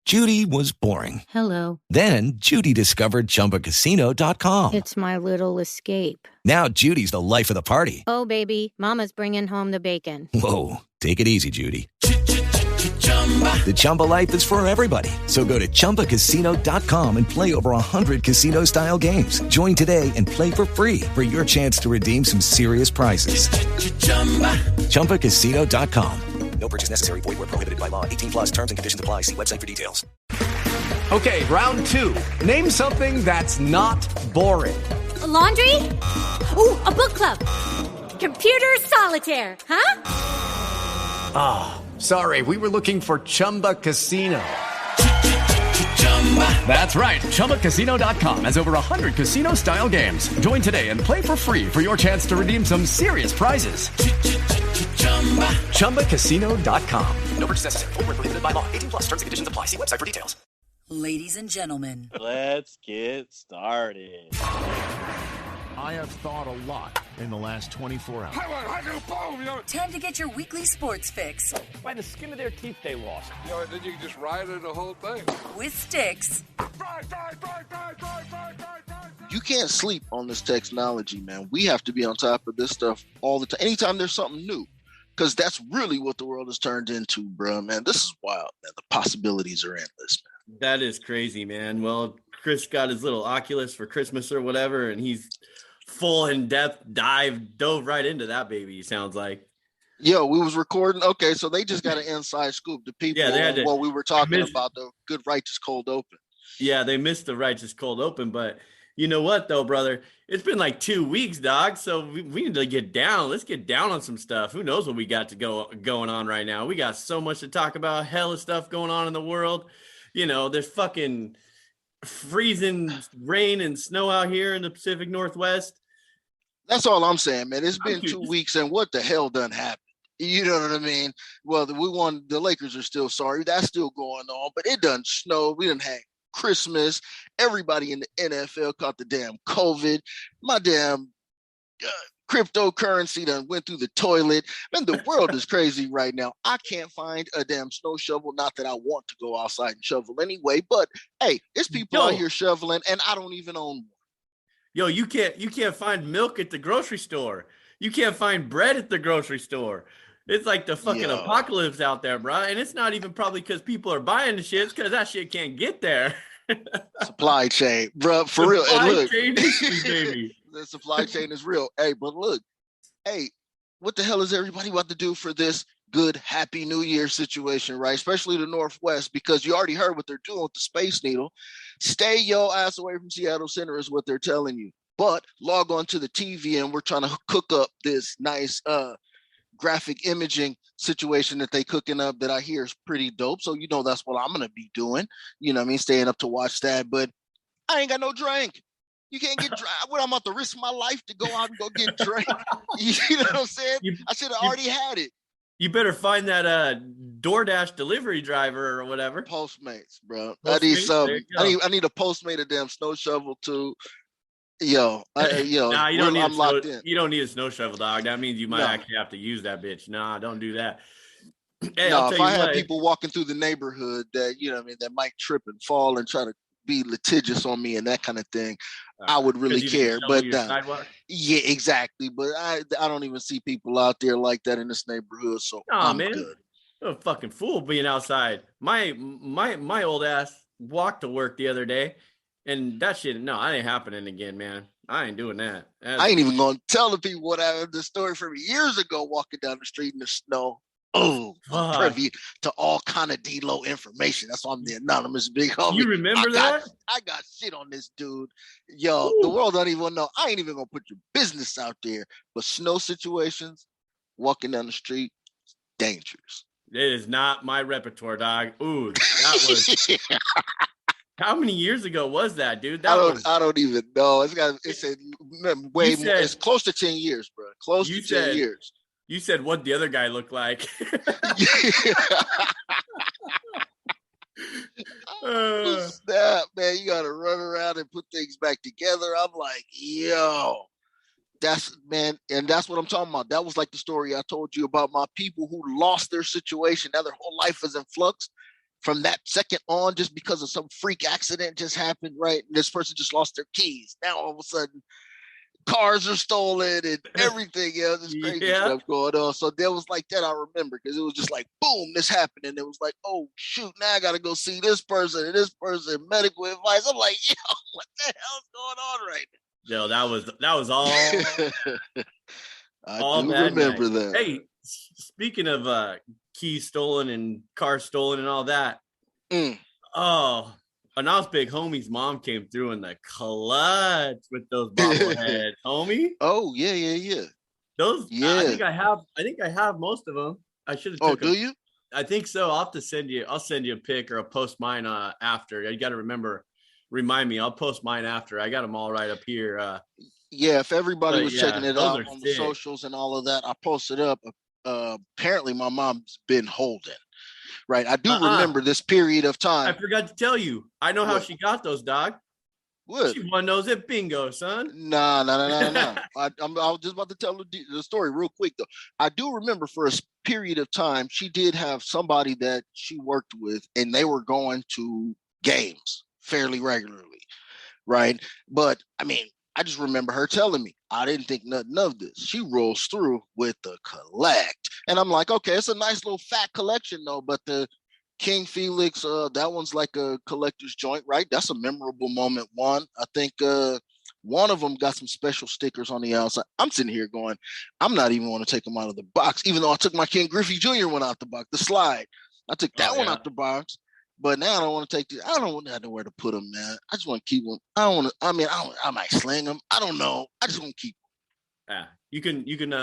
Judy was boring. Hello. Then Judy discovered ChumbaCasino.com. It's my little escape. Now Judy's the life of the party. Oh, baby, mama's bringing home the bacon. Whoa, take it easy, Judy. The Chumba life is for everybody. So go to ChumbaCasino.com and play over 100 casino-style games. Join today and play for free for your chance to redeem some serious prizes. ChumbaCasino.com. No purchase necessary. Void where prohibited by law. 18 plus terms and conditions apply. See website for details. Okay, round two. Name something that's not boring. A laundry? Ooh, a book club. Computer solitaire, huh? Ah, sorry, we were looking for Chumba Casino. That's right, ChumbaCasino.com has over 100 casino-style games. Join today and play for free for your chance to redeem some serious prizes. ChumbaCasino.com. No purchase necessary. Void where prohibited by law. 18 plus terms and conditions apply. See website for details. Ladies and gentlemen, let's get started. I have thought a lot in the last 24 hours. Time to get your weekly sports fix. By the skin of their teeth they lost. You know, then you can just ride it the whole thing. With Stix. You can't sleep on this technology, man. We have to be on top of this stuff all the time. Anytime there's something new. Because that's really what the world has turned into, bro, man. This is wild, man. The possibilities are endless, man. That is crazy, man. Well, Chris got his little Oculus for Christmas or whatever, and he's full in-depth dove right into that baby, sounds like. Yo, we was recording. Okay, so they just got an inside scoop. The people, while we were talking about the good righteous cold open. Yeah, they missed the righteous cold open, but you know what, though, brother? It's been like 2 weeks, dog, so we need to get down. Let's get down on some stuff. Who knows what we got to going on right now? We got so much to talk about. Hella stuff going on in the world. You know, there's fucking freezing rain and snow out here in the Pacific Northwest. That's all I'm saying, man. It's been 2 weeks, and what the hell done happened? You know what I mean? Well, the Lakers are still sorry. That's still going on, but it done snowed. We done had Christmas. Everybody in the NFL caught the damn COVID. My damn cryptocurrency done went through the toilet. Man, the world is crazy right now. I can't find a damn snow shovel. Not that I want to go outside and shovel anyway, but hey, it's people out here shoveling, and I don't even own one. Yo, you can't find milk at the grocery store. You can't find bread at the grocery store. It's like the fucking apocalypse out there, bro. And it's not even probably because people are buying the shit. It's because that shit can't get there. Supply chain, bro, for real. And look, baby. The supply chain is real. Hey, but look, hey, what the hell is everybody about to do for this good, happy New Year situation, right? Especially the Northwest, because you already heard what they're doing with the Space Needle. Stay your ass away from Seattle Center is what they're telling you. But log on to the TV and we're trying to cook up this nice graphic imaging situation that they cooking up that I hear is pretty dope. So, you know, that's what I'm going to be doing. You know what I mean? Staying up to watch that. But I ain't got no drink. You can't get dry. What, I'm about to risk my life to go out and go get drink? You know what I'm saying? I should have already had it. You better find that DoorDash delivery driver or whatever. Postmates, bro. I need some. I need a Postmate, a damn snow shovel too. Yo, nah, you don't need you don't need a snow shovel, dog. That means you might actually have to use that bitch. Nah, don't do that. Hey, no, if I had people walking through the neighborhood that, you know what I mean, that might trip and fall and try to be litigious on me and that kind of thing, I would really care. But yeah, exactly. But I don't even see people out there like that in this neighborhood. So I'm good. You're a fucking fool being outside. My old ass walked to work the other day. And that shit, no, that ain't happening again, man. I ain't doing that. I ain't even going to tell the people what I heard the story from years ago walking down the street in the snow. Oh, I'm privy to all kind of D-Lo information. That's why I'm the anonymous big homie. You remember that? I got shit on this dude. Yo, the world don't even know. I ain't even going to put your business out there. But snow situations, walking down the street, dangerous. It is not my repertoire, dog. Ooh, that was... How many years ago was that, dude? I don't even know. It's close to 10 years, bro. Close to 10 years. You said what the other guy looked like. Snap, man. You got to run around and put things back together. I'm like, yo, that's what I'm talking about. That was like the story I told you about my people who lost their situation. Now their whole life is in flux. from that second on, just because of some freak accident just happened, right? And this person just lost their keys. Now all of a sudden, cars are stolen and everything. Yeah, this crazy stuff going on. So there was like that. I remember because it was just like, boom, this happened, and it was like, oh shoot, now I gotta go see this person and this person, medical advice. I'm like, yo, what the hell's going on right now? Yo, that was all. I do remember that. Hey, speaking of keys stolen and cars stolen and all that. Oh. Announce Big Homie's mom came through in the clutch with those bobbleheads, homie. Oh, yeah. Those, yeah. I think I have most of them. I should have. Oh, do you? I think so. I'll send you a pic or I'll post mine after. You got to remind me. I'll post mine after. I got them all right up here. Yeah, if everybody was checking it out on the socials and all of that, I posted up. Apparently, my mom's been holding. Right. I do remember this period of time. I forgot to tell you. I know how she got those, dog. What? She won those at bingo, son. Nah. I was just about to tell the story real quick, though. I do remember for a period of time, she did have somebody that she worked with, and they were going to games fairly regularly. Right. But, I mean, I just remember her telling me, I didn't think nothing of this. She rolls through with the collect. And I'm like, okay, it's a nice little fat collection, though. But the King Felix, that one's like a collector's joint, right? That's a memorable moment. One, I think one of them got some special stickers on the outside. I'm sitting here going, I'm not even want to take them out of the box, even though I took my King Griffey Jr. one out the box, the slide. I took that one out the box. But now I don't want to take these. I don't want to have nowhere to put them, man. I just want to keep them. I might sling them. I don't know. I just want to keep them. Yeah, you can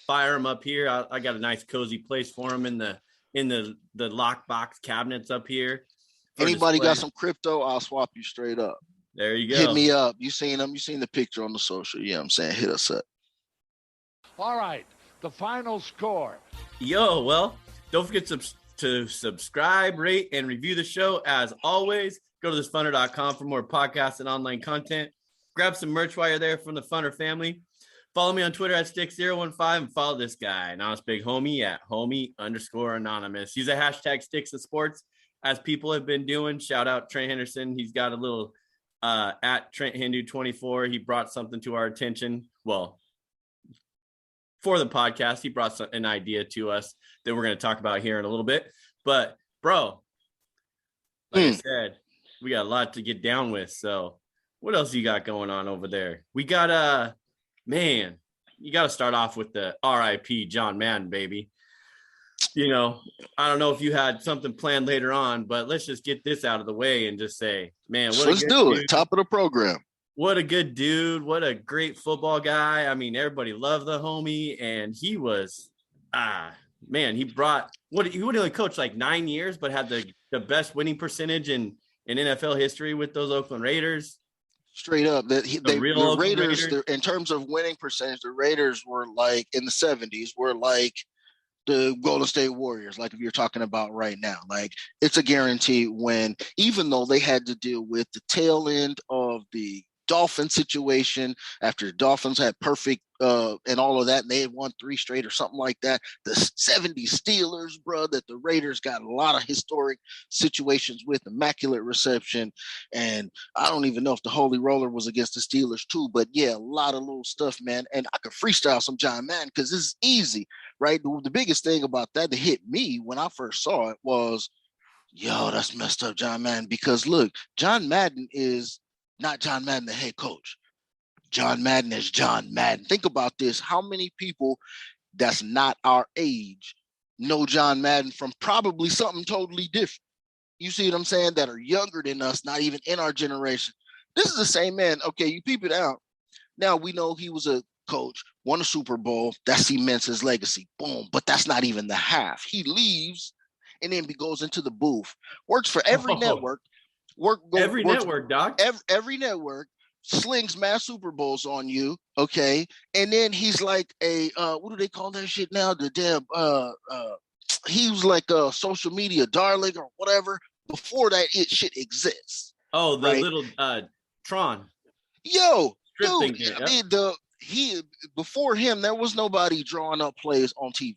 fire them up here. I got a nice cozy place for them in the lockbox cabinets up here. Anybody got some crypto? I'll swap you straight up. There you go. Hit me up. You seen them? You seen the picture on the social? Yeah, I'm saying hit us up. All right, the final score. Yo, well, don't forget to subscribe, rate, and review the show. As always, go to thisfunner.com for more podcasts and online content. Grab some merch while you're there from the Funner family. Follow me on Twitter at Stix015 and follow this guy, Anonymous Big Homie, at homie_anonymous. Use the hashtag Stix of Sports, as people have been doing. Shout out Trent Henderson. He's got a little at Trent Hindu 24. He brought something to our attention. Well, for the podcast, he brought an idea to us that we're going to talk about here in a little bit. But, bro, like I said, we got a lot to get down with. So what else you got going on over there? We got, man, you got to start off with the RIP John Madden, baby. You know, I don't know if you had something planned later on, but let's just get this out of the way and just say, man, let's do it. Top of the program. What a good dude. What a great football guy. I mean, everybody loved the homie, and he was, man, he would only coached like 9 years, but had the best winning percentage in NFL history with those Oakland Raiders. Straight up. The Raiders, in terms of winning percentage, the Raiders were like in the 70s, were like the Golden State Warriors, like if you're talking about right now. Like, it's a guarantee win, even though they had to deal with the tail end of the Dolphins situation after the Dolphins had perfect and all of that, and they had won 3 straight or something like that. The 70 Steelers, bro, that the Raiders got a lot of historic situations with, immaculate reception, and I don't even know if the Holy Roller was against the Steelers too, but yeah, a lot of little stuff, man. And I could freestyle some John Madden because this is easy, right? The biggest thing about that hit me when I first saw it was, yo, that's messed up, John Madden, because look, John Madden is not John Madden, the head coach. John Madden is John Madden. Think about this. How many people that's not our age know John Madden from probably something totally different? You see what I'm saying? That are younger than us, not even in our generation. This is the same man. Okay, you peep it out. Now, we know he was a coach, won a Super Bowl. That cements his legacy. Boom. But that's not even the half. He leaves and then he goes into the booth. Works for every network. Every network, Doc. Every network slings mass Super Bowls on you, okay? And then he's like what do they call that shit now? The damn he was like a social media darling or whatever. Before that shit exists. Oh, the little Tron. Yo, dude, I mean, before him there was nobody drawing up plays on TV.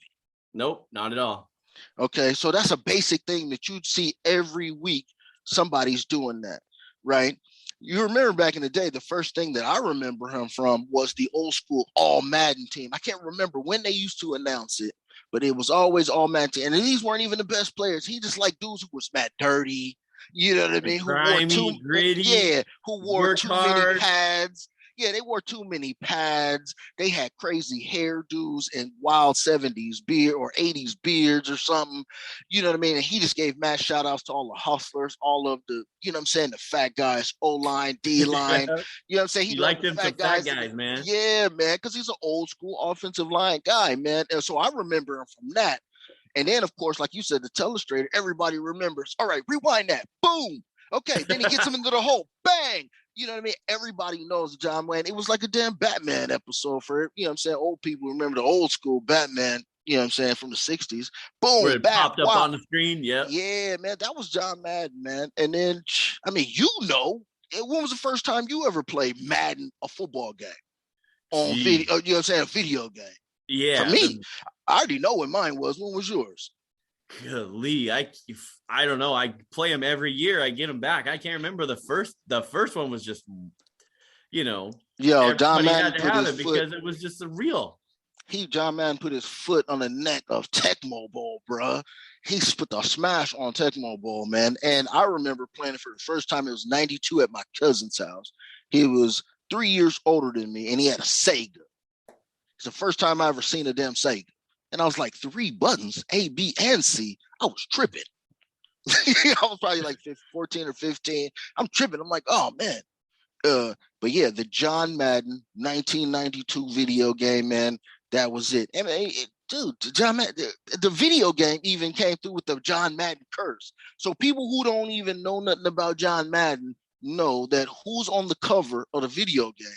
Nope, not at all. Okay, so that's a basic thing that you'd see every week. Somebody's doing that, right? You remember back in the day, the first thing that I remember him from was the old school All Madden team. I can't remember when they used to announce it, but it was always All Madden team. And these weren't even the best players. He just like dudes who was mad dirty, you know what I mean? Grimy, gritty, who wore work too hard. many pads. Yeah, they wore too many pads. They had crazy hairdos and wild 70s beard or 80s beards or something. You know what I mean? And he just gave mad shout outs to all the hustlers, all of the, you know what I'm saying, the fat guys, O line, D line. Yeah. You know what I'm saying? He liked the them some fat guys, man. Yeah, man, because he's an old school offensive line guy, man. And so I remember him from that. And then, of course, like you said, the telestrator, everybody remembers. All right, rewind that. Boom. Okay, then he gets him into the hole. Bang. You know what I mean? Everybody knows John Wayne. It was like a damn Batman episode for, you know what I'm saying? Old people remember the old school Batman, you know what I'm saying, from the 60s. Boom. Where it popped up on the screen. Yep. Yeah, man. That was John Madden, man. And then, I mean, when was the first time you ever played Madden, a football game? On video, you know what I'm saying? A video game. Yeah. For me, I already know what mine was. When was yours? Golly, I don't know. I play them every year. I get them back. I can't remember the first one was just, John Madden had to have it because it was just surreal. John Madden put his foot on the neck of Tecmo Bowl, bruh. He put the smash on Tecmo Bowl, man. And I remember playing it for the first time. It was 92 at my cousin's house. He was 3 years older than me, and he had a Sega. It's the first time I ever seen a damn Sega. And I was like, 3 buttons, A, B, and C. I was tripping. I was probably like 14 or 15. I'm tripping. I'm like, oh, man. But yeah, the John Madden 1992 video game, man, that was it. I mean, dude, John Madden, the video game even came through with the John Madden curse. So people who don't even know nothing about John Madden know that who's on the cover of the video game,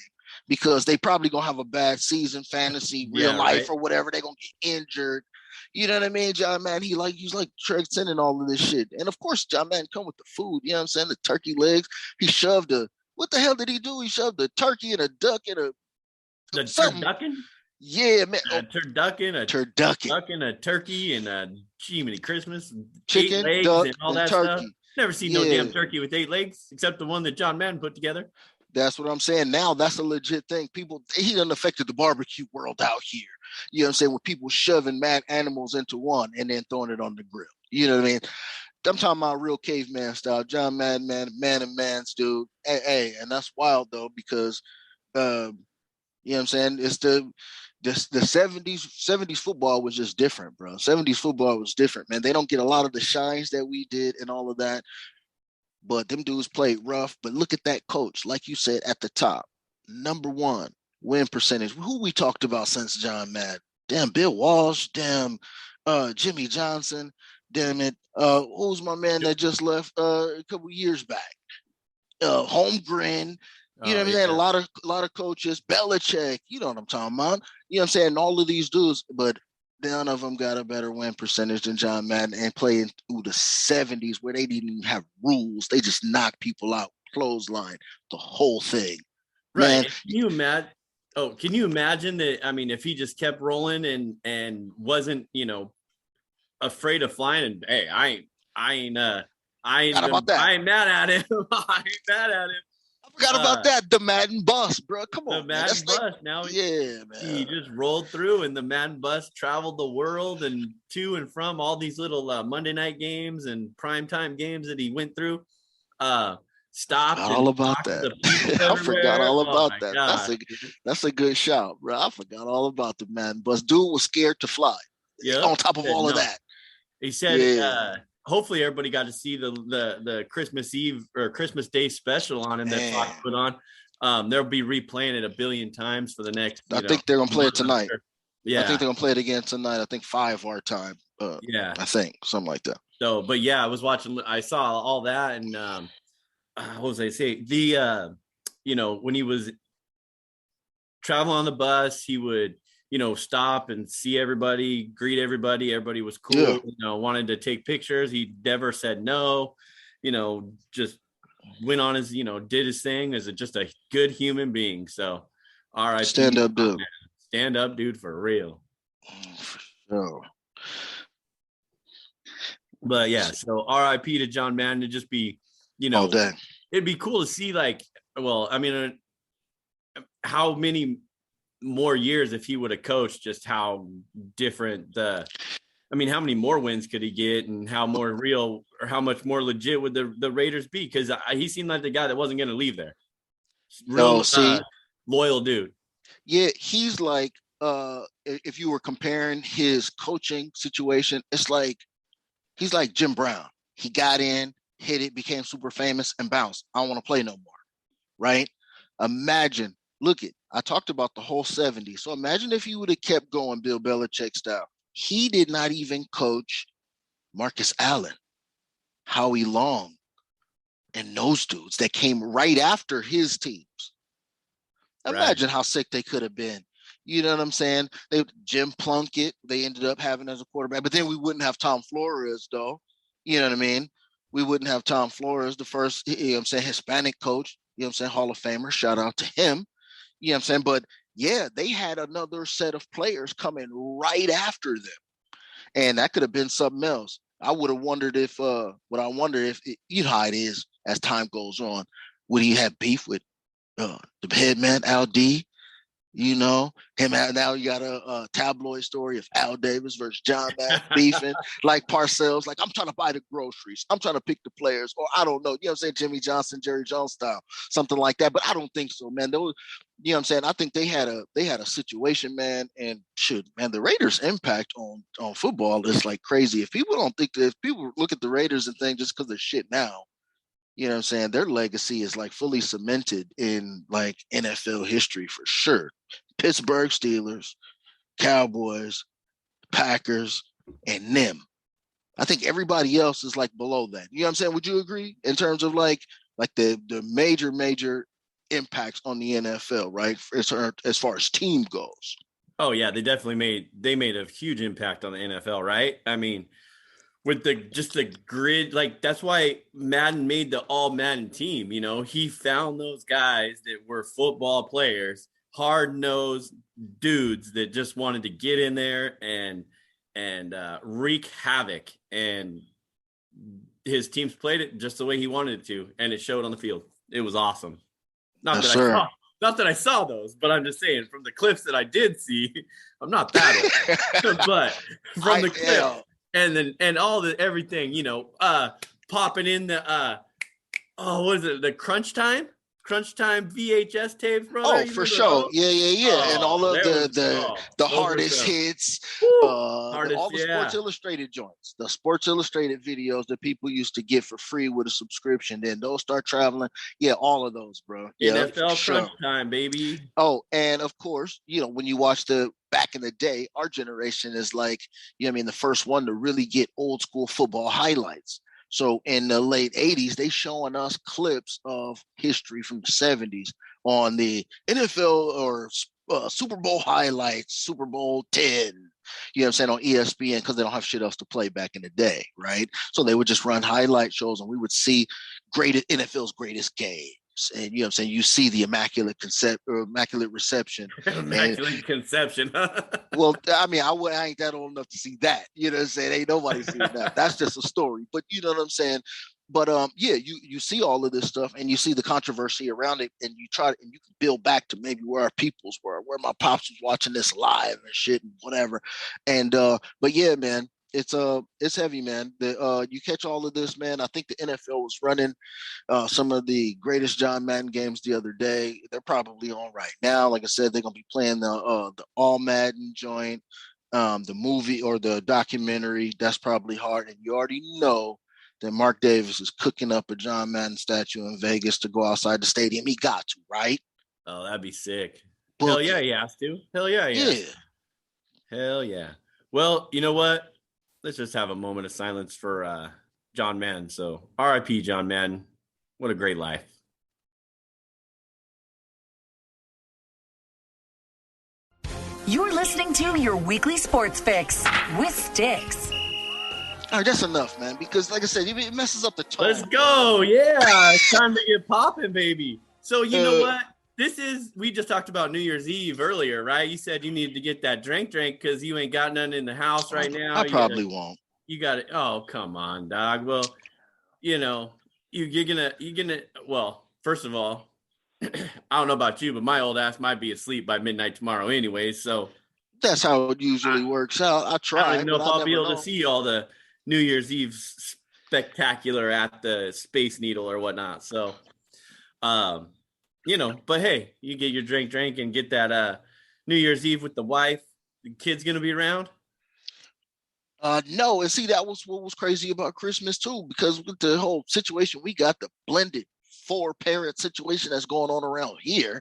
because they probably gonna have a bad season, fantasy, real life, or whatever. They're gonna get injured. You know what I mean? John Madden, he's like transcending all of this shit. And of course, John Madden come with the food. You know what I'm saying? The turkey legs. He shoved what the hell did he do? He shoved a turkey and a duck and a turducken? Yeah, man. A turducken, a turkey, and a many Christmas chicken, 8 legs, duck, and all that turkey. stuff. Never seen no damn turkey with 8 legs except the one that John Madden put together. That's what I'm saying. Now that's a legit thing. He done affected the barbecue world out here. You know what I'm saying? With people shoving mad animals into one and then throwing it on the grill. You know what I mean? I'm talking about real caveman style. John Madden, man and man's dude. Hey, and that's wild though, because you know what I'm saying? It's the 70s football was just different, bro. 70s football was different, man. They don't get a lot of the shines that we did and all of that. But them dudes played rough. But look at that coach, like you said at the top, #1 win percentage. Who we talked about since John Madden? Damn, Bill Walsh. Damn, Jimmy Johnson. Damn it. Who's my man that just left a couple years back? Holmgren. You know what I'm saying? A lot of coaches. Belichick. You know what I'm talking about. You know what I'm saying? All of these dudes, but none of them got a better win percentage than John Madden, and playing through the 70s where they didn't even have rules. They just knocked people out, clothesline, the whole thing. Right. Man, can you imagine that? I mean, if he just kept rolling and wasn't, afraid of flying, and hey, I ain't mad at him. I ain't mad at him. I forgot about that. The Madden bus, bro. Come on, the Madden bus. Now, man. He just rolled through, and the Madden bus traveled the world and to and from all these little Monday night games and primetime games that he went through. Stopped. All about that. I forgot all about that. God. That's a good shout, bro. I forgot all about the Madden bus. Dude was scared to fly. Yeah. On top of all of that, he said. Hopefully everybody got to see the Christmas Eve or Christmas Day special on him that Fox put on. They'll be replaying it 1 billion times for the next. I think they're gonna play it tonight. Yeah, I think they're gonna play it again tonight. I think 5 our time. I think something like that. So, but yeah, I saw all that, and what was I say? When he was traveling on the bus, he would stop and see everybody, greet everybody. Everybody was cool, wanted to take pictures. He never said no, just went on his, did his thing as just a good human being. So, all right. Stand up, dude. Stand up, dude, for real. For sure. But yeah, so RIP to John Madden. To just be, All day. It'd be cool to see how many more years if he would have coached, just how different how many more wins could he get, and how more real or how much more legit would the Raiders be? Because he seemed like the guy that wasn't going to leave there. Real loyal dude. Yeah, he's like, if you were comparing his coaching situation, it's like he's like Jim Brown. He got in, hit it, became super famous, and bounced. I don't want to play no more, right? Imagine, I talked about the whole 70s. So imagine if he would have kept going Bill Belichick style. He did not even coach Marcus Allen, Howie Long, and those dudes that came right after his teams. Imagine how sick they could have been. You know what I'm saying? Jim Plunkett, they ended up having as a quarterback, but then we wouldn't have Tom Flores, though. You know what I mean? We wouldn't have Tom Flores, the first, Hispanic coach, Hall of Famer. Shout out to him. You know what I'm saying? But yeah, they had another set of players coming right after them. And that could have been something else. I would have wondered if, how it is as time goes on. Would he have beef with the head man, Al D? Now you got a tabloid story of Al Davis versus John Madden beefing, like Parcells, like, I'm trying to buy the groceries, I'm trying to pick the players, or I don't know, Jimmy Johnson, Jerry Jones style, something like that. But I don't think so, man. Those, I think they had a situation, man, and the Raiders' impact on football is like crazy. If people look at the Raiders and think just because they're shit now, their legacy is like fully cemented in like NFL history for sure. Pittsburgh Steelers, Cowboys, Packers, and them. I think everybody else is like below that. You know what I'm saying? Would you agree in terms of like the major impacts on the NFL, right? As far as team goes. Oh yeah, they made a huge impact on the NFL, right? I mean, with the grid, like that's why Madden made the all Madden team. He found those guys that were football players, hard-nosed dudes that just wanted to get in there and wreak havoc. And his teams played it just the way he wanted it to, and it showed on the field. It was awesome. Not that I saw those, but I'm just saying from the clips that I did see, I'm not that old, but from the clips. And all the everything, popping in the what is it? The crunch time VHS tapes, brother. Oh, for sure. Those? Yeah. Oh, and all of the hardest hits, all the Sports Illustrated joints, the Sports Illustrated videos that people used to get for free with a subscription. Then those start traveling. Yeah, all of those, bro. NFL crunch time, baby. Oh, and of course, when you watch back in the day, our generation is like, the first one to really get old school football highlights. So in the late 80s, they showing us clips of history from the 70s on the NFL or Super Bowl highlights, Super Bowl 10, on ESPN, because they don't have shit else to play back in the day, right? So they would just run highlight shows and we would see NFL's greatest games. And you see the immaculate reception. Immaculate conception. Well, I ain't that old enough to see that. You know what I'm saying? Ain't nobody seen that. That's just a story. But you know what I'm saying? But you see all of this stuff and you see the controversy around it, and you can build back to maybe where our peoples were, where my pops was watching this live and shit and whatever. And but yeah, man. It's heavy, man. You catch all of this, man. I think the NFL was running some of the greatest John Madden games the other day. They're probably on right now. Like I said, they're gonna be playing the All Madden joint, the movie or the documentary. That's probably hard, and you already know that Mark Davis is cooking up a John Madden statue in Vegas to go outside the stadium. He got to, right? Oh, that'd be sick. Hell yeah, he has to. Hell yeah, yeah. Hell yeah. Well, you know what? Let's just have a moment of silence for John Madden. So RIP John Madden. What a great life. You're listening to your weekly sports fix with Stix. All right, that's enough, man, because like I said, it messes up the tone. Let's go. Yeah, it's time to get popping, baby. So you know what? We just talked about New Year's Eve earlier, right? You said you needed to get that drink because you ain't got none in the house right now. I probably won't. You got it. Oh, come on, dog. Well, you're gonna. Well, first of all, I don't know about you, but my old ass might be asleep by midnight tomorrow, anyways. So That's how it usually works out. I I try, don't even know but if I I'll never be able know. to see all the New Year's Eve spectacular at the Space Needle or whatnot. So, but hey, you get your drink, and get that New Year's Eve with the wife. The kid's gonna be around. No, and see, that was what was crazy about Christmas too, because with the whole situation, we got the blended 4-parent situation that's going on around here.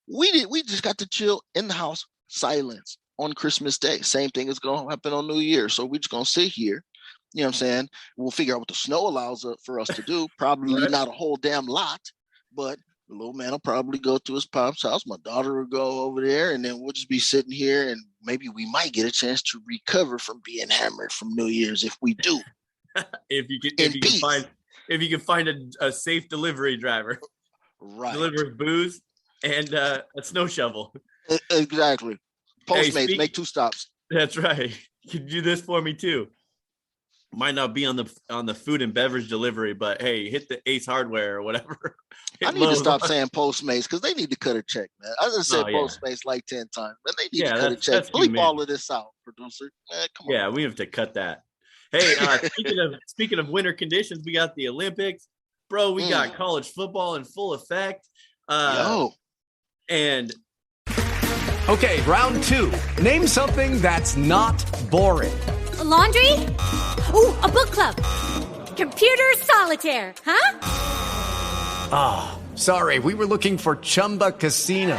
We just got to chill in the house, silence on Christmas Day. Same thing is going to happen on New Year. So we're just going to sit here. You know what I'm saying? We'll figure out what the snow allows for us to do. Probably not a whole damn lot, but the little man will probably go to his pop's house. My daughter will go over there, and then we'll just be sitting here, and maybe we might get a chance to recover from being hammered from New Year's if we do. if you can find a safe delivery driver, right? Deliver booze and a snow shovel. Exactly. Postmates, make 2 stops. That's right. You can do this for me too. Might not be on the food and beverage delivery, but hey, hit the Ace Hardware or whatever. I need to stop saying Postmates because they need to cut a check, man. I just said Postmates like 10 times, but they need to cut a check. Bleep all of this out, producer. Man, come on. Yeah, we have to cut that. Hey, speaking of winter conditions, we got the Olympics, bro. We got college football in full effect. And okay, round 2. Name something that's not boring. A laundry? Ooh, a book club. Computer solitaire, huh? Ah, sorry, we were looking for Chumba Casino.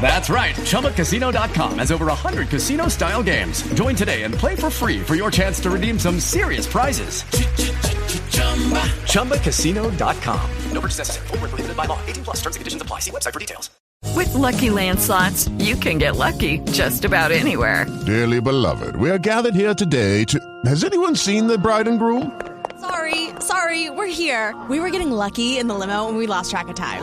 That's right, ChumbaCasino.com has over 100 casino-style games. Join today and play for free for your chance to redeem some serious prizes. ChumbaCasino.com. No purchase necessary. Void where prohibited by law. 18+ terms and conditions apply. See website for details. With Lucky Land Slots, you can get lucky just about anywhere. Dearly beloved, we are gathered here today to... Has anyone seen the bride and groom? Sorry, we're here. We were getting lucky in the limo and we lost track of time.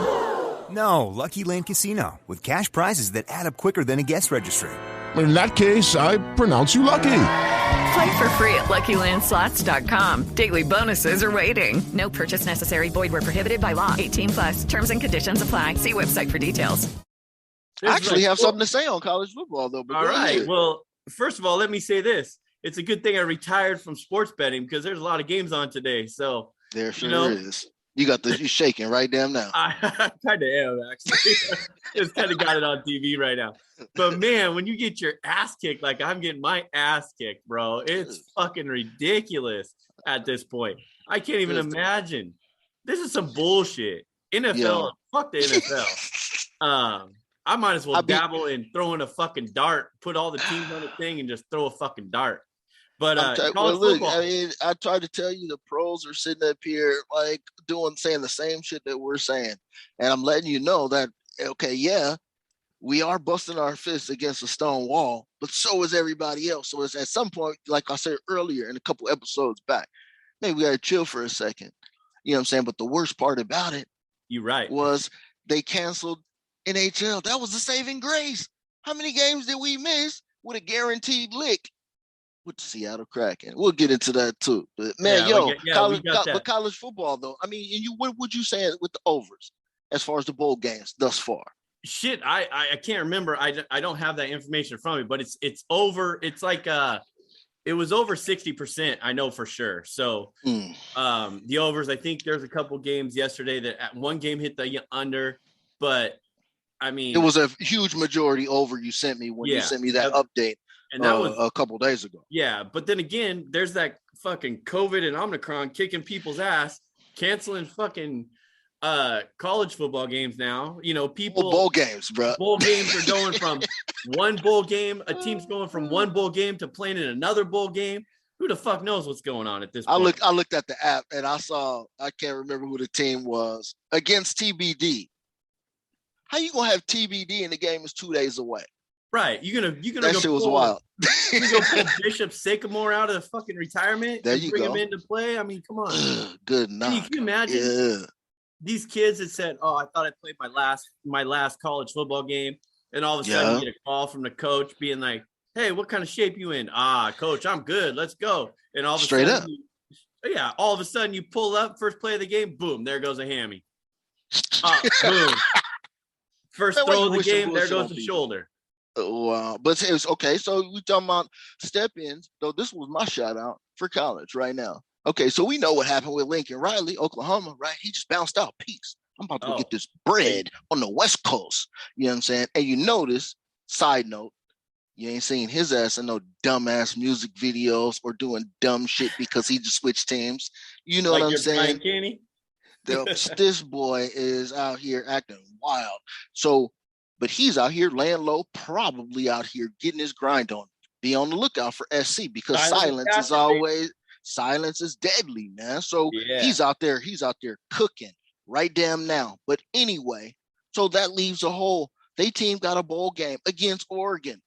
No, Lucky Land Casino, with cash prizes that add up quicker than a guest registry. In that case, I pronounce you lucky. Play for free at LuckyLandSlots.com. Daily bonuses are waiting. No purchase necessary. Void where prohibited by law. 18+. Terms and conditions apply. See website for details. I actually have something to say on college football, though. All right. Well, first of all, let me say this. It's a good thing I retired from sports betting because there's a lot of games on today. So there sure is. You're shaking right damn now. I kind of am, actually. Just kind of got it on TV right now. But, man, when you get your ass kicked like I'm getting my ass kicked, bro, it's fucking ridiculous at this point. I can't even imagine. This is some bullshit. NFL, fuck the NFL. I might as well dabble in throwing a fucking dart, put all the teams on the thing, and just throw a fucking dart. But look, I mean, I try to tell you the pros are sitting up here like saying the same shit that we're saying. And I'm letting you know that, okay, yeah, we are busting our fists against a stone wall, but so is everybody else. So it's at some point, like I said earlier in a couple episodes back, maybe we got to chill for a second. You know what I'm saying? But the worst part about it was they canceled NHL. That was the saving grace. How many games did we miss with a guaranteed lick with the Seattle Kraken? We'll get into that too. But man, college football though. I mean, and what would you say with the overs as far as the bowl games thus far? Shit, I can't remember. I don't have that information from me, but it's over. It's like it was over 60%. I know for sure. So the overs. I think there's a couple games yesterday that at one game hit the under, but I mean, it was a huge majority over. You sent me when you sent me that update. And that was a couple days ago. Yeah, but then again, there's that fucking COVID and Omicron kicking people's ass, canceling fucking college football games now. You know, bowl games, bro. Bowl games are going from one bowl game. A team's going from one bowl game to playing in another bowl game. Who the fuck knows what's going on at this point? I looked at the app and I can't remember who the team was against TBD. How you gonna have TBD and the game is 2 days away? Right, you're gonna that go shit was wild. You go pull Bishop Sycamore out of the fucking retirement. There you bring go. him into play. I mean, come on. Good knock. Can you imagine these kids that said, "Oh, I thought I played my last college football game," and all of a sudden you get a call from the coach being like, Hey, what kind of shape you in? Coach, I'm good. Let's go. And all of a Straight sudden, up. all of a sudden you pull up, first play of the game, boom, there goes a hammy. Boom. First throw of the game, there goes the shoulder. Wow. But it was okay. So we talking about step-ins. Though this was my shout out for college right now. Okay, so we know what happened with Lincoln Riley, Oklahoma, right? He just bounced out. Peace. I'm about to go get this bread on the West Coast. You know what I'm saying? And you notice, side note, you ain't seen his ass in no dumbass music videos or doing dumb shit because he just switched teams. You know like what I'm saying? Brian Kenny? This boy is out here acting wild. So, but he's out here laying low, probably out here getting his grind on. Be on the lookout for SC because silence is deadly, man. So he's out there cooking right damn now. But anyway, so that leaves they team got a bowl game against Oregon.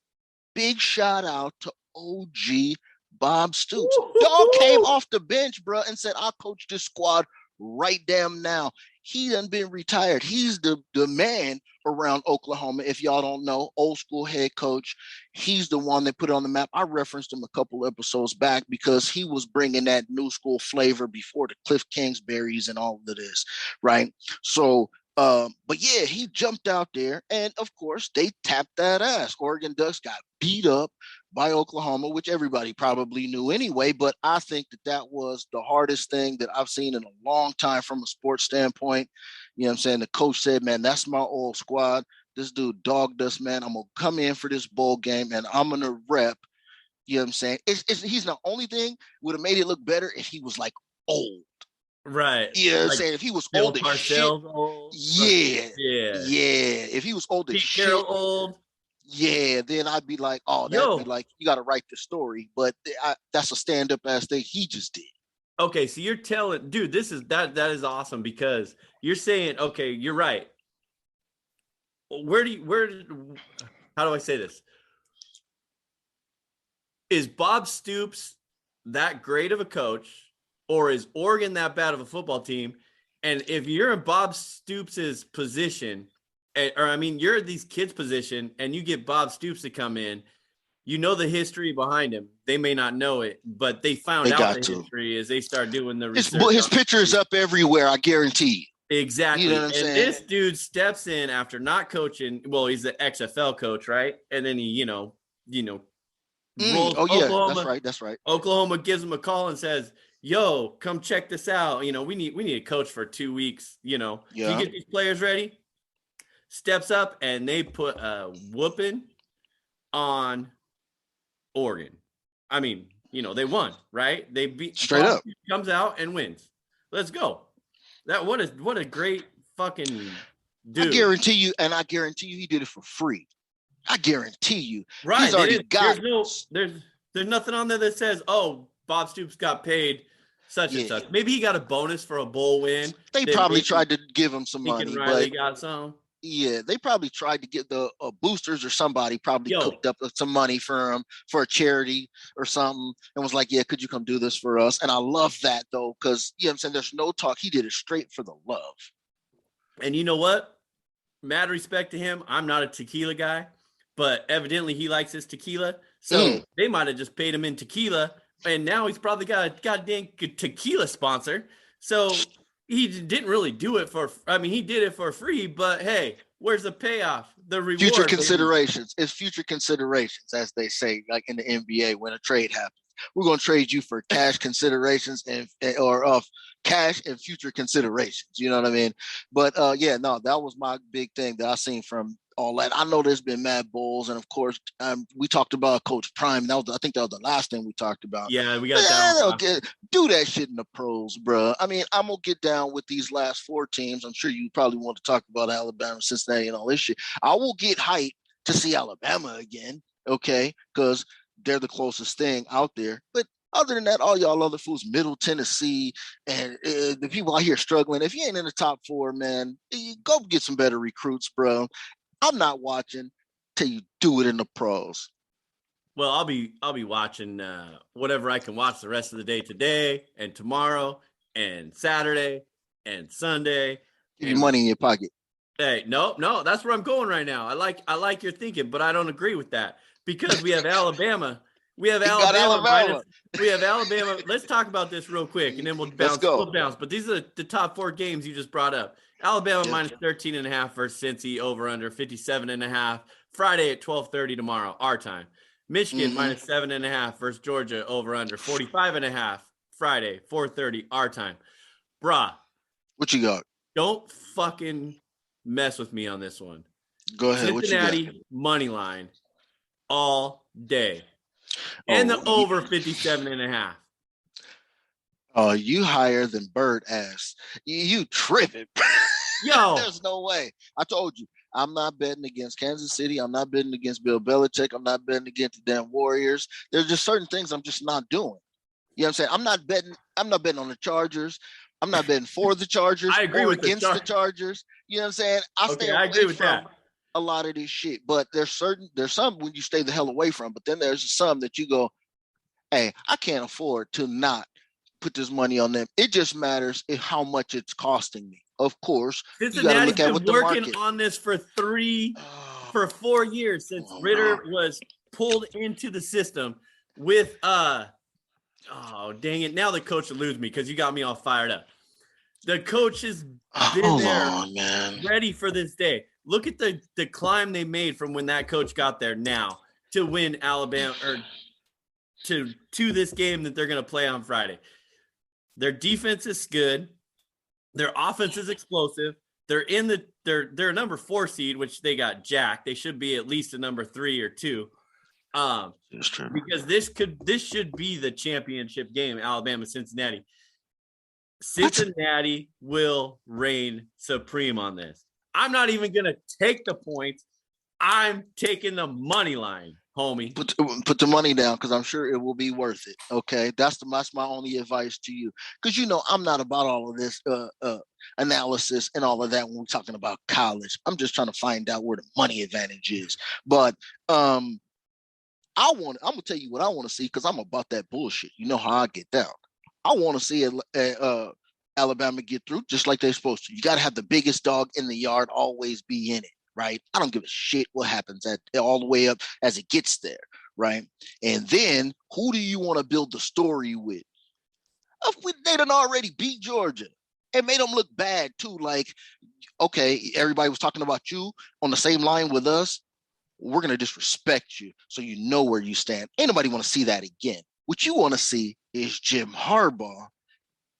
Big shout out to OG Bob Stoops. Dog came off the bench, bro, and said, I'll coach this squad right damn now. He done been retired. He's the man around Oklahoma. If y'all don't know, old school head coach. He's the one that put it on the map. I referenced him a couple episodes back because he was bringing that new school flavor before the Cliff Kingsburys and all of this, right? So, but yeah, he jumped out there, and of course, they tapped that ass. Oregon Ducks got beat up by Oklahoma, which everybody probably knew anyway, but I think that was the hardest thing that I've seen in a long time from a sports standpoint. You know what I'm saying? The coach said, man, that's my old squad. This dude dogged us, man. I'm going to come in for this bowl game, and I'm going to rep. You know what I'm saying? He's the only thing would have made it look better if he was, like, old. Right. You know what I'm saying? If he was old as shit. Yeah. If he was old as shit. Old. Yeah, then I'd be like, that'd be like, you got to write the story. But that's a stand-up ass thing he just did. Okay, so you're telling, dude, that is awesome because you're saying, okay, you're right. How do I say this? Is Bob Stoops that great of a coach, or is Oregon that bad of a football team? And if you're in Bob Stoops' position, you're in these kids' position, and you get Bob Stoops to come in, you know the history behind him. They may not know it, but they found out the history as they start doing the research. His picture is up everywhere, I guarantee you. Exactly. You know what I'm saying? This dude steps in after not coaching. Well, he's the XFL coach, right? And then he, rolls Oklahoma. That's right. Oklahoma gives him a call and says, yo, come check this out. We need a coach for 2 weeks. Can you get these players ready? Steps up and they put a whooping on Oregon. I mean, they won, right? They beat straight up. Comes out and wins. Let's go. What a great fucking dude. I guarantee you he did it for free. I guarantee you. Right. He's already got there's nothing on there that says, oh, Bob Stoops got paid such and such. Maybe he got a bonus for a bowl win. They probably tried to give him some money. Riley got some. Yeah, they probably tried to get the boosters or somebody probably cooked up some money for him for a charity or something and was like, yeah, could you come do this for us? And I love that, though, because, you know what I'm saying, there's no talk. He did it straight for the love. And you know what? Mad respect to him. I'm not a tequila guy, but evidently he likes his tequila. So they might have just paid him in tequila, and now he's probably got a goddamn tequila sponsor. So he didn't really do it he did it for free, but hey, where's the payoff? The reward. Future considerations. It's future considerations, as they say, like in the NBA when a trade happens. We're going to trade you for cash considerations or cash and future considerations. You know what I mean? But that was my big thing that I seen from all that. I know there's been mad bowls, and of course, we talked about Coach Prime. I think that was the last thing we talked about. Yeah, we got that. Okay, do that shit in the pros, bro. I mean, I'm gonna get down with these last 4 teams. I'm sure you probably want to talk about Alabama, Cincinnati, and all this shit. I will get hyped to see Alabama again, okay, because they're the closest thing out there. But other than that, all y'all other fools, Middle Tennessee, and the people out here struggling. If you ain't in the top 4, man, you go get some better recruits, bro. I'm not watching till you do it in the pros. Well, I'll be watching whatever I can watch the rest of the day today and tomorrow and Saturday and Sunday. Get your money in your pocket. Hey, no, that's where I'm going right now. I like your thinking, but I don't agree with that because we have Alabama. We have got Alabama. We have Alabama. Let's talk about this real quick, and then we'll bounce. We'll bounce. But these are the top 4 games you just brought up. Alabama minus 13.5 versus Cincy, over under 57.5. Friday at 12:30 tomorrow, our time. Michigan minus 7.5 versus Georgia, over under 45.5. Friday 4:30 our time. Brah, what you got? Don't fucking mess with me on this one. Go ahead. Cincinnati what you got? Money line all day. And the over 57.5. Oh, you higher than bird ass. You tripping. Yo. There's no way. I told you, I'm not betting against Kansas City. I'm not betting against Bill Belichick. I'm not betting against the damn Warriors. There's just certain things I'm just not doing. You know what I'm saying? I'm not betting on the Chargers. I'm not betting for the Chargers. I agree or with against the Chargers. You know what I'm saying? I agree with that. A lot of this shit, but there's some when you stay the hell away from, but then there's some that you go, hey, I can't afford to not put this money on them. It just matters how much it's costing me. Of course, Cincinnati's been working on this for 4 years since Ritter was pulled into the system with oh dang it. Now the coach will lose me because you got me all fired up. The coach has been ready for this day. Look at the climb they made from when that coach got there now to win Alabama or to this game that they're going to play on Friday. Their defense is good. Their offense is explosive. They're they're a number 4 seed, which they got jacked. They should be at least a number 3 or 2. Because this should be the championship game, Alabama Cincinnati. Cincinnati will reign supreme on this. I'm not even going to take the points. I'm taking the money line, homie. Put the money down because I'm sure it will be worth it. Okay, that's my only advice to you, because I'm not about all of this analysis and all of that when we're talking about college. I'm just trying to find out where the money advantage is. But I'm gonna tell you what I want to see, because I'm about that bullshit. You know how I get down. I want to see Alabama get through just like they're supposed to. You got to have the biggest dog in the yard always be in it, right? I don't give a shit what happens all the way up as it gets there, right? And then who do you want to build the story with? They done already beat Georgia and made them look bad too. Like, okay, everybody was talking about you on the same line with us. We're going to disrespect you so you know where you stand. Ain't nobody want to see that again. What you want to see is Jim Harbaugh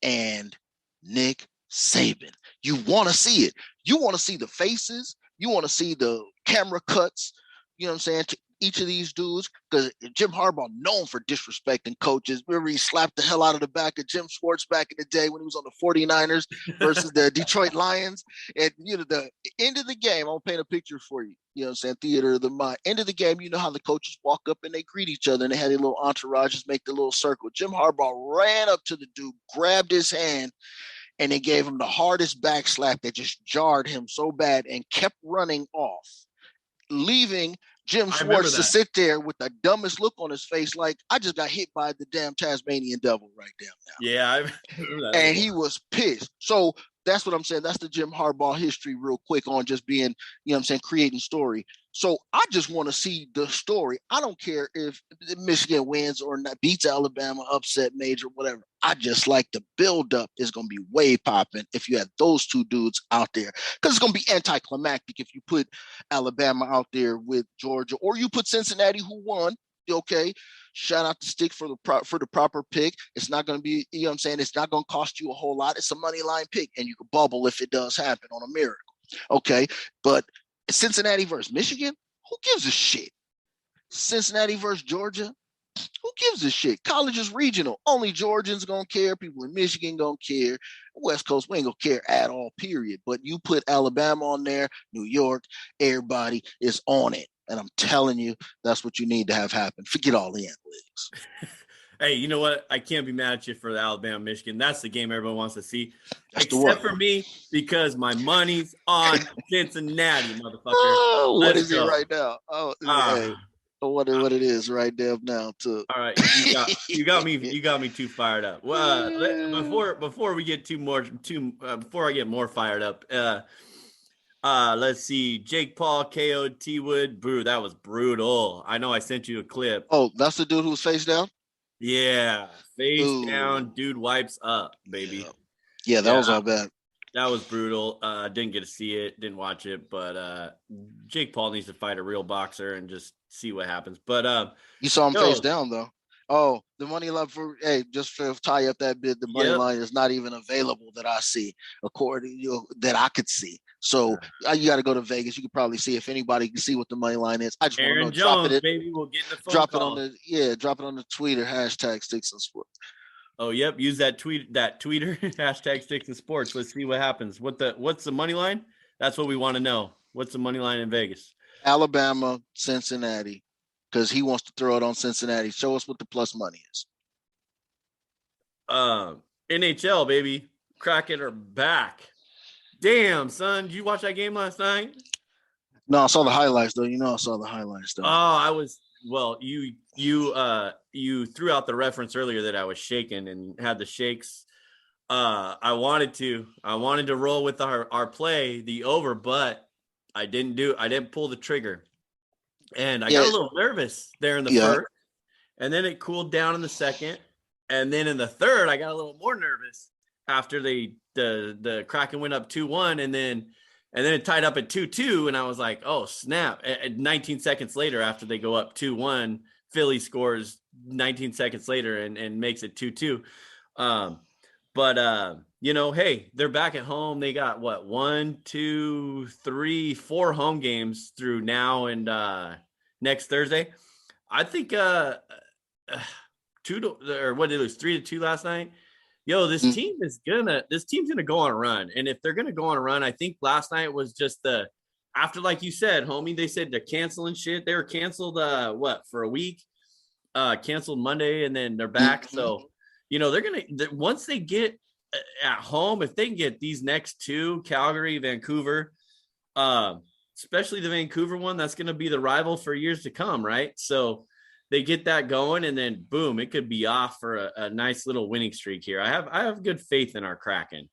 and Nick Saban. You want to see it. You want to see the faces. You want to see the camera cuts, you know what I'm saying, to each of these dudes, because Jim Harbaugh known for disrespecting coaches. Remember, he slapped the hell out of the back of Jim Schwartz back in the day when he was on the 49ers versus the Detroit Lions. And, the end of the game, I'll paint a picture for you. You know what I'm saying? Theater of the mind. End of the game, you know how the coaches walk up and they greet each other and they had their little entourages make the little circle. Jim Harbaugh ran up to the dude, grabbed his hand, and they gave him the hardest back slap that just jarred him so bad and kept running off, leaving Jim Schwartz to sit there with the dumbest look on his face, like, I just got hit by the damn Tasmanian devil right down now. Yeah, I remember that. And he was pissed. So that's what I'm saying. That's the Jim Harbaugh history real quick on just being, creating story. So I just want to see the story. I don't care if Michigan wins or not, beats Alabama, upset major, whatever. I just like the buildup is going to be way popping if you have those two dudes out there, because it's going to be anticlimactic if you put Alabama out there with Georgia, or you put Cincinnati, who won. Okay, shout out to Stix for the proper pick. It's not going to be, it's not going to cost you a whole lot. It's a money line pick, and you can bubble if it does happen on a miracle. Okay, but Cincinnati versus Michigan, who gives a shit? Cincinnati versus Georgia, who gives a shit? College is regional. Only Georgians gonna care. People in Michigan gonna care. West Coast, we ain't gonna care at all, period. But you put Alabama on there, New York, everybody is on it. And I'm telling you, that's what you need to have happen. Forget all the analytics. Hey, you know what? I can't be mad at you for the Alabama-Michigan. That's the game everyone wants to see. That's except for me, because my money's on Cincinnati, motherfucker. Oh, what is it right now? Oh, hey. What it is right there now too. All right, you got me too fired up. Well, before we get before I get more fired up, Let's see. Jake Paul KO'd T Wood. Boo, that was brutal. I know I sent you a clip. Oh, that's the dude who was face down? Yeah. Face Ooh. down, dude wipes up, baby. Yeah, that was all bad. That was brutal. Didn't get to see it, didn't watch it, but Jake Paul needs to fight a real boxer and just see what happens. But you saw him face down though. Oh, the money line just to tie up that bid, the money line is not even available that I see, according that I could see. So you got to go to Vegas. You could probably see if anybody can see what the money line is. I just want to know. Jones, it, baby, we'll get the phone drop call. it on drop it on the Twitter hashtag Stix and Sports. Oh, yep. Use that tweeter hashtag Stix and Sports. Let's see what happens. What's the money line? That's what we want to know. What's the money line in Vegas? Alabama, Cincinnati. Because he wants to throw it on Cincinnati. Show us what the plus money is. NHL, baby. Kraken are back. Damn, son. Did you watch that game last night? No, I saw the highlights, though. I saw the highlights, though. Oh, you threw out the reference earlier that I was shaking and had the shakes. I wanted to roll with our play, the over, but I didn't pull the trigger. And I got a little nervous there in the first, and then it cooled down in the second, and then in the third, I got a little more nervous after the Kraken went up 2-1, and then it tied up at 2-2, and I was like, oh snap! 19 seconds later, after they go up 2-1, Philly scores 19 seconds later and makes it 2-2. But hey, they're back at home. They got 1, 2, 3, 4 home games through now and next Thursday. I think 2-2 or what did it lose 3-2 last night. Yo, this team's gonna go on a run, and if they're gonna go on a run, I think last night was just after, like you said, homie. They said they're canceling shit. They were canceled for a week, canceled Monday, and then they're back. So. They're going to, once they get at home, if they can get these next two, Calgary, Vancouver, especially the Vancouver one, that's going to be the rival for years to come, right? So they get that going, and then boom, it could be off for a nice little winning streak here. I have good faith in our Kraken.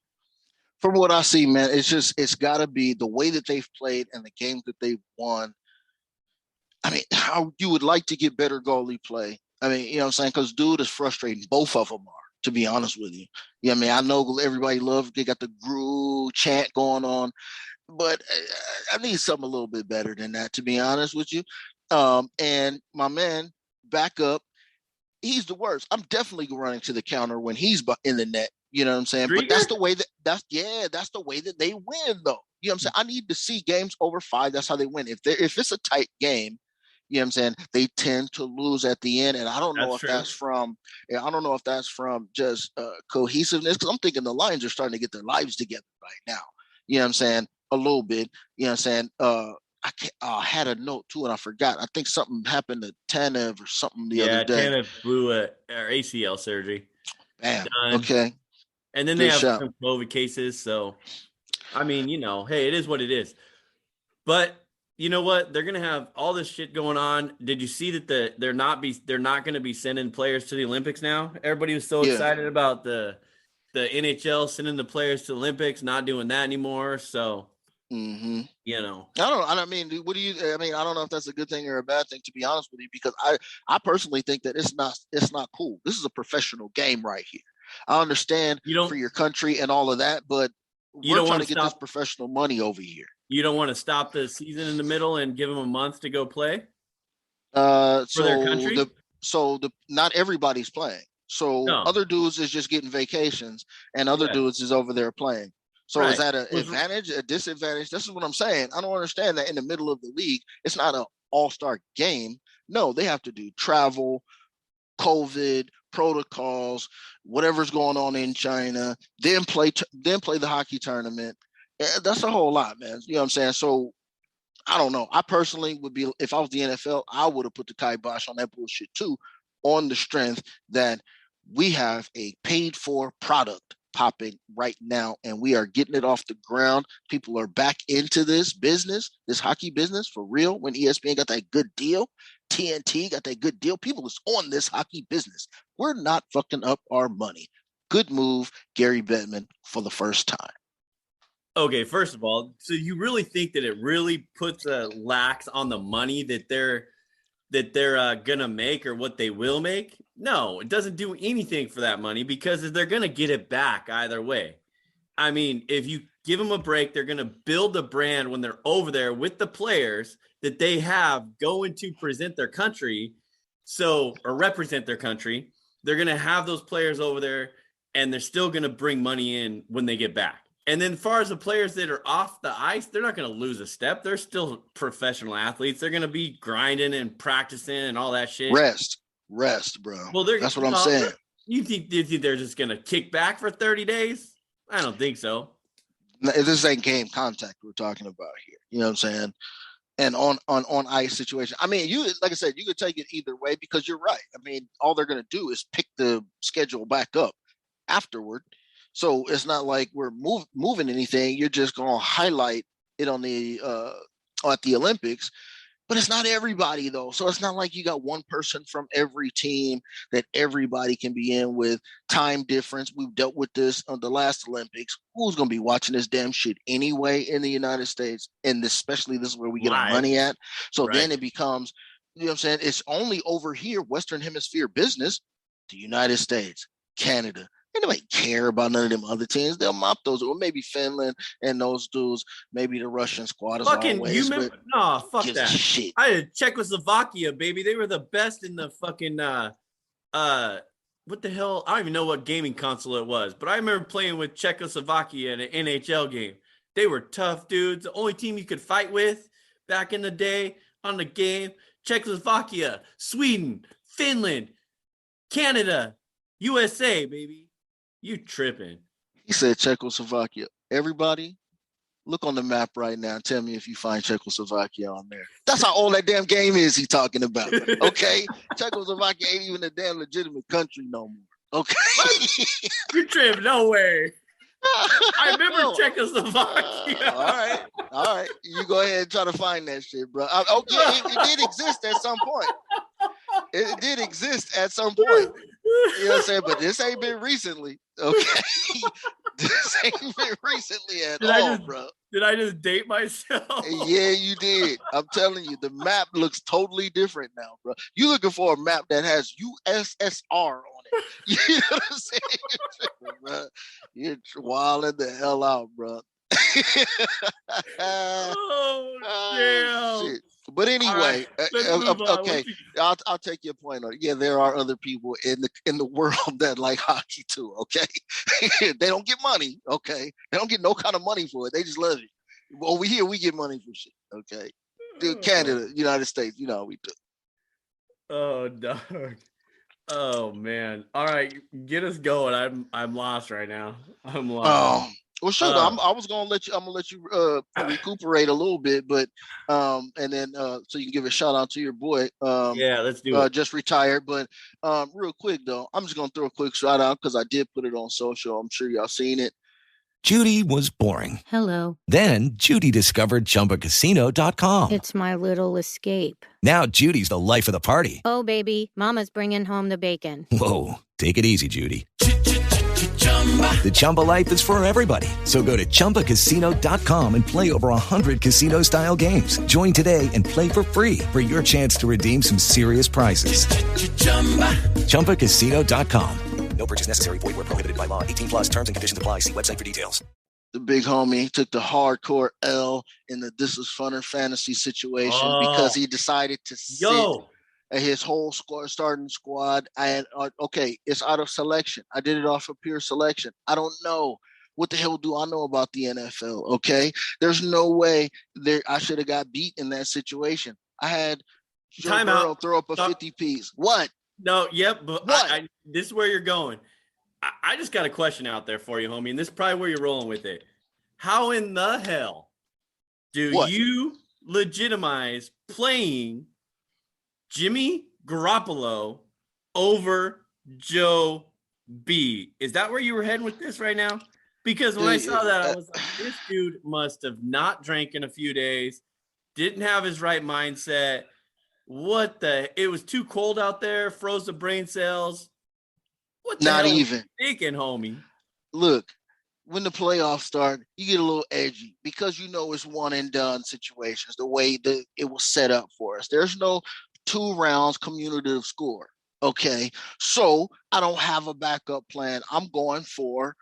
From what I see, man, it's got to be the way that they've played and the games that they've won. I mean, how you would like to get better goalie play. I mean, you know what I'm saying? Because dude is frustrating. Both of them are, to be honest with you. Yeah, I mean, I know everybody loves, they got the groove chant going on, but I need something a little bit better than that, to be honest with you. And my man, back up, he's the worst. I'm definitely running to the counter when he's in the net. You know what I'm saying? But that's the way that's the way that they win, though. You know what I'm saying? I need to see games over 5. That's how they win. If it's a tight game, you know what I'm saying, they tend to lose at the end. And I don't know that's from just cohesiveness, because I'm thinking the Lions are starting to get their lives together right now. You know what I'm saying? A little bit. You know what I'm saying? I had a note too, and I forgot. I think something happened to Tanev or something the other day. Yeah, Tanev blew our ACL surgery. Bam. Done. Okay. And then they have some COVID cases. So, I mean, hey, it is what it is. But you know what? They're going to have all this shit going on. Did you see that they're not going to be sending players to the Olympics now? Everybody was so excited about the NHL sending the players to the Olympics, not doing that anymore. So, I mean, what do you? I mean, I don't know if that's a good thing or a bad thing, to be honest with you, because I personally think that it's not cool. This is a professional game right here. I understand for your country and all of that, but we're trying to get this professional money over here. You don't want to stop the season in the middle and give them a month to go play for their country? Not everybody's playing. So other dudes is just getting vacations, and other dudes is over there playing. So is that an advantage, a disadvantage? This is what I'm saying. I don't understand that in the middle of the league, it's not an all-star game. No, they have to do travel, COVID, protocols, whatever's going on in China, then play the hockey tournament. That's a whole lot, man. You know what I'm saying? So I don't know. I personally would be, if I was the NFL, I would have put the kibosh on that bullshit too, on the strength that we have a paid for product popping right now, and we are getting it off the ground. People are back into this business, this hockey business for real. When ESPN got that good deal, TNT got that good deal, people is on this hockey business. We're not fucking up our money. Good move, Gary Bettman, for the first time. Okay, first of all, so you really think that it really puts a lax on the money that they're gonna make or what they will make? No, it doesn't do anything for that money because they're gonna get it back either way. I mean, if you give them a break, they're gonna build a brand when they're over there with the players that they have going to present their country, or represent their country. They're gonna have those players over there, and they're still gonna bring money in when they get back. And then as far as the players that are off the ice, they're not going to lose a step. They're still professional athletes. They're going to be grinding and practicing and all that shit. Rest, bro. Well, that's what I'm saying. You think they're just going to kick back for 30 days? I don't think so. This ain't game contact we're talking about here. You know what I'm saying? And on ice situation. I mean, like I said, you could take it either way because you're right. I mean, all they're going to do is pick the schedule back up afterward. So it's not like we're moving anything. You're just going to highlight it on at the Olympics, but it's not everybody though. So it's not like you got one person from every team that everybody can be in with. Time difference. We've dealt with this on the last Olympics. Who's going to be watching this damn shit anyway in the United States? And especially this is where we get our money at. So then it becomes, you know what I'm saying? It's only over here, Western Hemisphere business, the United States, Canada. Anybody care about none of them other teams? They'll mop those, or maybe Finland and those dudes. Maybe the Russian squad is always. You remember? No, fuck that. Shit. I had Czechoslovakia, baby. They were the best in the fucking what the hell? I don't even know what gaming console it was, but I remember playing with Czechoslovakia in an NHL game. They were tough dudes. The only team you could fight with back in the day on the game: Czechoslovakia, Sweden, Finland, Canada, USA, baby. You tripping. He said Czechoslovakia. Everybody, look on the map right now and tell me if you find Czechoslovakia on there. That's how old that damn game is he talking about. Okay? Czechoslovakia ain't even a damn legitimate country no more. Okay? You tripping. No way. I remember Czechoslovakia. All right. You go ahead and try to find that shit, bro. It did exist at some point. It did exist at some point. You know what I'm saying? But this ain't been recently. Okay. This ain't been recently at all, bro. Did I just date myself? Yeah, you did. I'm telling you, the map looks totally different now, bro. You looking for a map that has USSR on it. You know what I'm saying? Bro, you're wilding the hell out, bro. Damn. Shit. But anyway, okay, I'll take your point on it. Yeah, there are other people in the world that like hockey too. Okay, they don't get money. Okay, they don't get no kind of money for it. They just love it. Over here, we get money for shit. Okay, dude, Canada, United States, you know how we do. Oh, dog. Oh man. All right, get us going. I'm lost right now. I'm lost. Well, sure. I'm gonna let you recuperate a little bit, but and then so you can give a shout out to your boy. Yeah, let's do it. Just retired, but real quick though, I'm just gonna throw a quick shout out because I did put it on social. I'm sure y'all seen it. Judy was boring. Hello. Then Judy discovered ChumbaCasino.com. It's my little escape. Now Judy's the life of the party. Oh baby, mama's bringing home the bacon. Whoa, take it easy, Judy. The Chumba life is for everybody. So go to ChumbaCasino.com and play over 100 casino-style games. Join today and play for free for your chance to redeem some serious prizes. ChumbaCasino.com. No purchase necessary. Void where prohibited by law. 18 plus terms and conditions apply. See website for details. The big homie took the hardcore L in the This Is Funner fantasy situation because he decided to sit his whole starting squad. Okay, it's out of selection. I did it off of pure selection. I don't know. What the hell do I know about the NFL? Okay, there's no way I should have got beat in that situation. I had Joe Burrow throw up a 50-piece. What? No, yep, but what? This is where you're going. I just got a question out there for you, homie, and this is probably where you're rolling with it. How in the hell do you legitimize playing Jimmy Garoppolo over Joe B? Is that where you were heading with this right now? Because when I saw that, I was like, this dude must have not drank in a few days, didn't have his right mindset. It was too cold out there, froze the brain cells. What the hell even thinking, homie? Look, when the playoffs start, you get a little edgy because you know it's one and done situations, the way that it was set up for us. There's no 2 rounds cumulative score. Okay. So I don't have a backup plan. I'm going for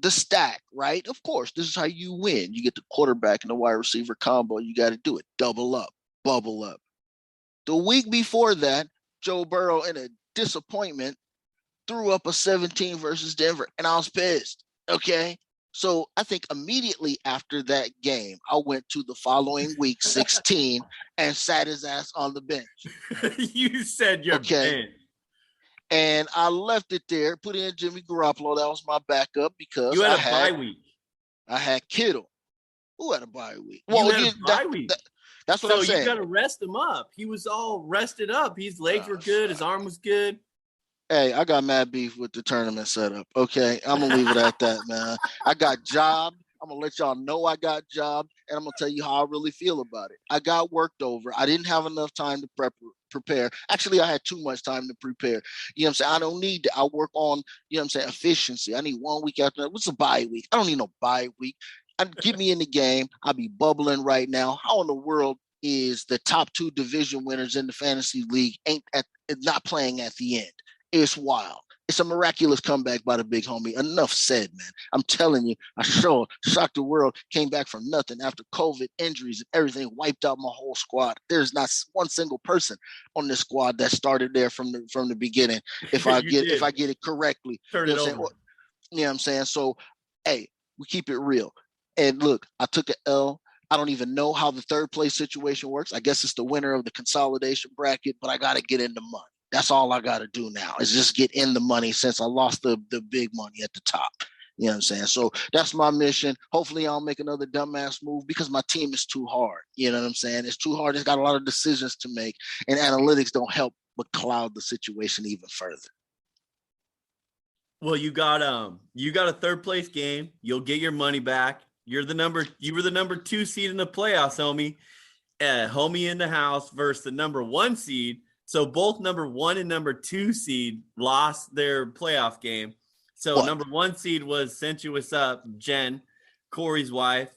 the stack, right? Of course, this is how you win. You get the quarterback and the wide receiver combo. You got to do it. Double up, bubble up. The week before that, Joe Burrow, in a disappointment, threw up a 17 versus Denver, and I was pissed. Okay. So I think immediately after that game, I went to the following week, 16, and sat his ass on the bench. You said your bench. And I left it there, put in Jimmy Garoppolo. That was my backup because you had a bye week. I had Kittle. Who had a bye week? Well, you had a bye week. That's what I'm saying. So you got to rest him up. He was all rested up. His legs were good. His arm was good. Hey, I got mad beef with the tournament setup. Okay, I'm going to leave it at that, man. I got jobbed. I'm going to let y'all know I got jobbed, and I'm going to tell you how I really feel about it. I got worked over. I didn't have enough time to prepare. Actually, I had too much time to prepare. You know what I'm saying? I don't need to. I work on, you know what I'm saying, efficiency. I need 1 week after that. What's a bye week? I don't need no bye week. Get me in the game. I'll be bubbling right now. How in the world is the top 2 division winners in the fantasy league not playing at the end? It's wild. It's a miraculous comeback by the big homie. Enough said, man. I'm telling you, I shocked the world, came back from nothing after COVID, injuries, and everything wiped out my whole squad. There's not one single person on this squad that started there from the beginning. If I get it correctly. Turn it over. You know what I'm saying? So, hey, we keep it real. And look, I took an L. I don't even know how the third place situation works. I guess it's the winner of the consolidation bracket, but I got to get in the money. That's all I got to do now is just get in the money since I lost the big money at the top. You know what I'm saying? So that's my mission. Hopefully I'll make another dumbass move because my team is too hard. You know what I'm saying? It's too hard. It's got a lot of decisions to make, and analytics don't help but cloud the situation even further. Well, you got a third place game. You'll get your money back. You were the number 2 seed in the playoffs, homie. Homie in the house versus the number 1 seed. So both number 1 and number 2 seed lost their playoff game. So number 1 seed was Sensuous Up, Jen, Corey's wife.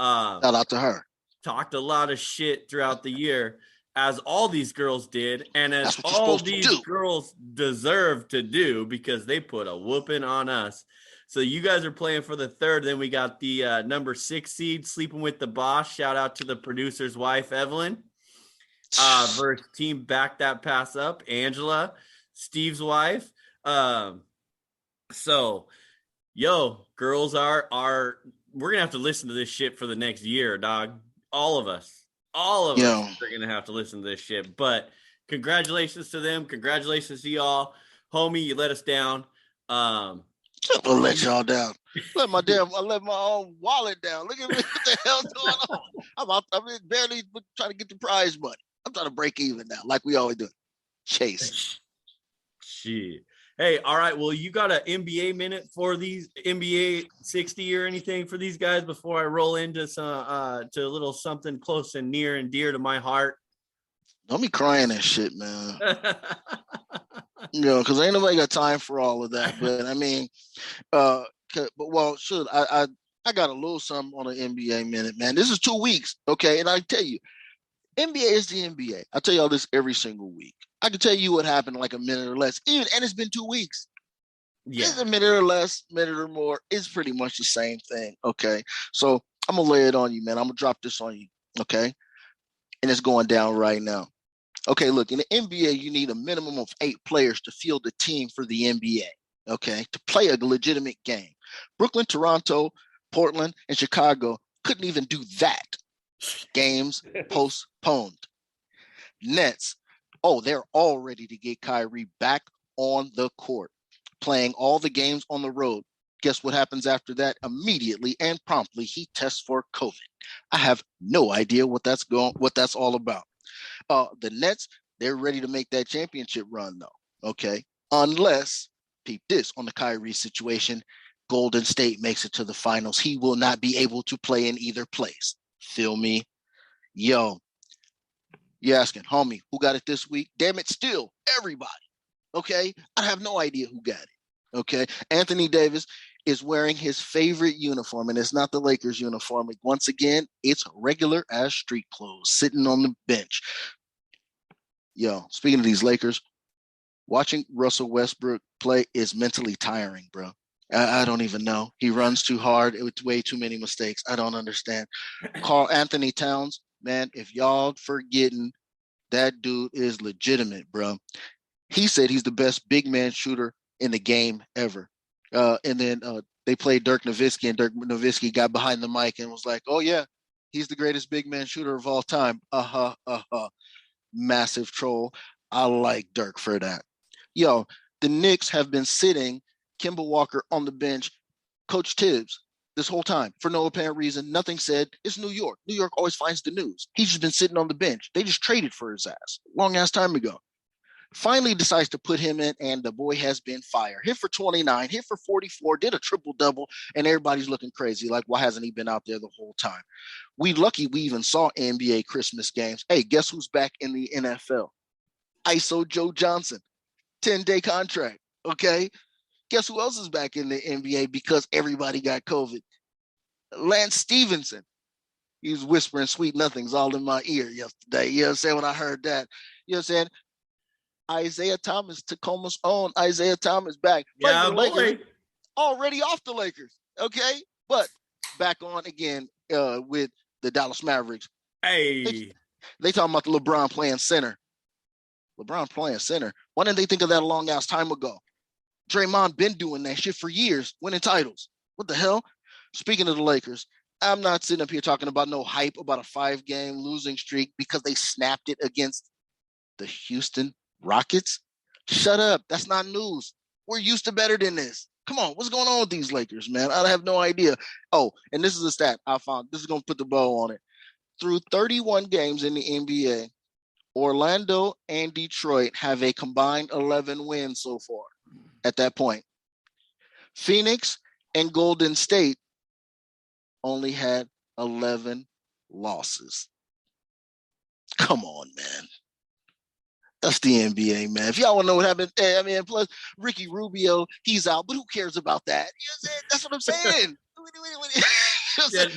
Shout out to her. Talked a lot of shit throughout the year, as all these girls did, and as all these girls deserve to do because they put a whooping on us. So you guys are playing for the third. Then we got the number 6 seed, Sleeping with the Boss. Shout out to the producer's wife, Evelyn. Versus team Back That Pass Up, Angela, Steve's wife. So, girls are we're gonna have to listen to this shit for the next year, dog. All of us are gonna have to listen to this shit. But congratulations to them. Congratulations to y'all, homie. You let us down. I'll let y'all down. I let my own wallet down. Look at me. What the hell's going on? I'm barely trying to get the prize money. I'm trying to break even now, like we always do. Chase. Shit. Hey, all right. Well, you got an NBA minute for these NBA 60 or anything for these guys before I roll into some to a little something close and near and dear to my heart. Don't be crying and shit, man. Because ain't nobody got time for all of that. But I mean, I got a little something on the NBA minute, man. This is 2 weeks, okay? And I tell you, NBA is the NBA. I tell y'all this every single week. I can tell you what happened in like a minute or less, and it's been 2 weeks. Yeah. It's a minute or less, minute or more. It's pretty much the same thing, okay? So I'm going to lay it on you, man. I'm going to drop this on you, okay? And it's going down right now. Okay, look, in the NBA, you need a minimum of 8 players to field the team for the NBA, okay, to play a legitimate game. Brooklyn, Toronto, Portland, and Chicago couldn't even do that. Games postponed. Nets, they're all ready to get Kyrie back on the court, playing all the games on the road. Guess what happens after that? Immediately and promptly, he tests for COVID. I have no idea what that's all about. The Nets, they're ready to make that championship run, though. Okay, unless, peep this on the Kyrie situation, Golden State makes it to the finals. He will not be able to play in either place. Feel me? Yo, you're asking, homie, who got it this week? Damn it, still everybody. Okay, I have no idea who got it. Okay, Anthony Davis is wearing his favorite uniform, and it's not the Lakers uniform. Once again, it's regular as street clothes, sitting on the bench. Yo, speaking of these Lakers, watching Russell Westbrook play is mentally tiring, bro. I don't even know. He runs too hard. It's way too many mistakes. I don't understand. Karl Anthony Towns, man, if y'all forgetting, that dude is legitimate, bro. He said he's the best big man shooter in the game ever. And then they played Dirk Nowitzki, and Dirk Nowitzki got behind the mic and was like, oh, yeah, he's the greatest big man shooter of all time. Massive troll. I like Dirk for that. Yo, the Knicks have been sitting Kemba Walker on the bench, Coach Tibbs, this whole time for no apparent reason. Nothing said. It's New York. New York always finds the news. He's just been sitting on the bench. They just traded for his ass long ass time ago. Finally decides to put him in, and the boy has been fired. Hit for 29, hit for 44, did a triple-double, and everybody's looking crazy. Like, why hasn't he been out there the whole time? We lucky we even saw NBA Christmas games. Hey, guess who's back in the NFL? ISO Joe Johnson, 10-day contract, okay? Guess who else is back in the NBA because everybody got COVID? Lance Stevenson. He was whispering sweet nothings all in my ear yesterday. You know what I'm saying? When I heard that, you know what I'm saying? Isaiah Thomas, Tacoma's own Isaiah Thomas back. Yeah, Lakers, already off the Lakers, okay? But back on again with the Dallas Mavericks. Hey. They talking about the LeBron playing center. LeBron playing center. Why didn't they think of that a long ass time ago? Draymond been doing that shit for years, winning titles. What the hell? Speaking of the Lakers, I'm not sitting up here talking about no hype about a 5-game losing streak because they snapped it against the Houston Rockets. Shut up. That's not news. We're used to better than this. Come on. What's going on with these Lakers, man? I have no idea. Oh, and this is a stat I found. This is going to put the bow on it. Through 31 games in the NBA, Orlando and Detroit have a combined 11 wins so far. At that point, Phoenix and Golden State only had 11 losses. Come on, man. That's the NBA, man. If y'all want to know what happened, I mean, plus Ricky Rubio, he's out, but who cares about that? You know what That's what I'm saying.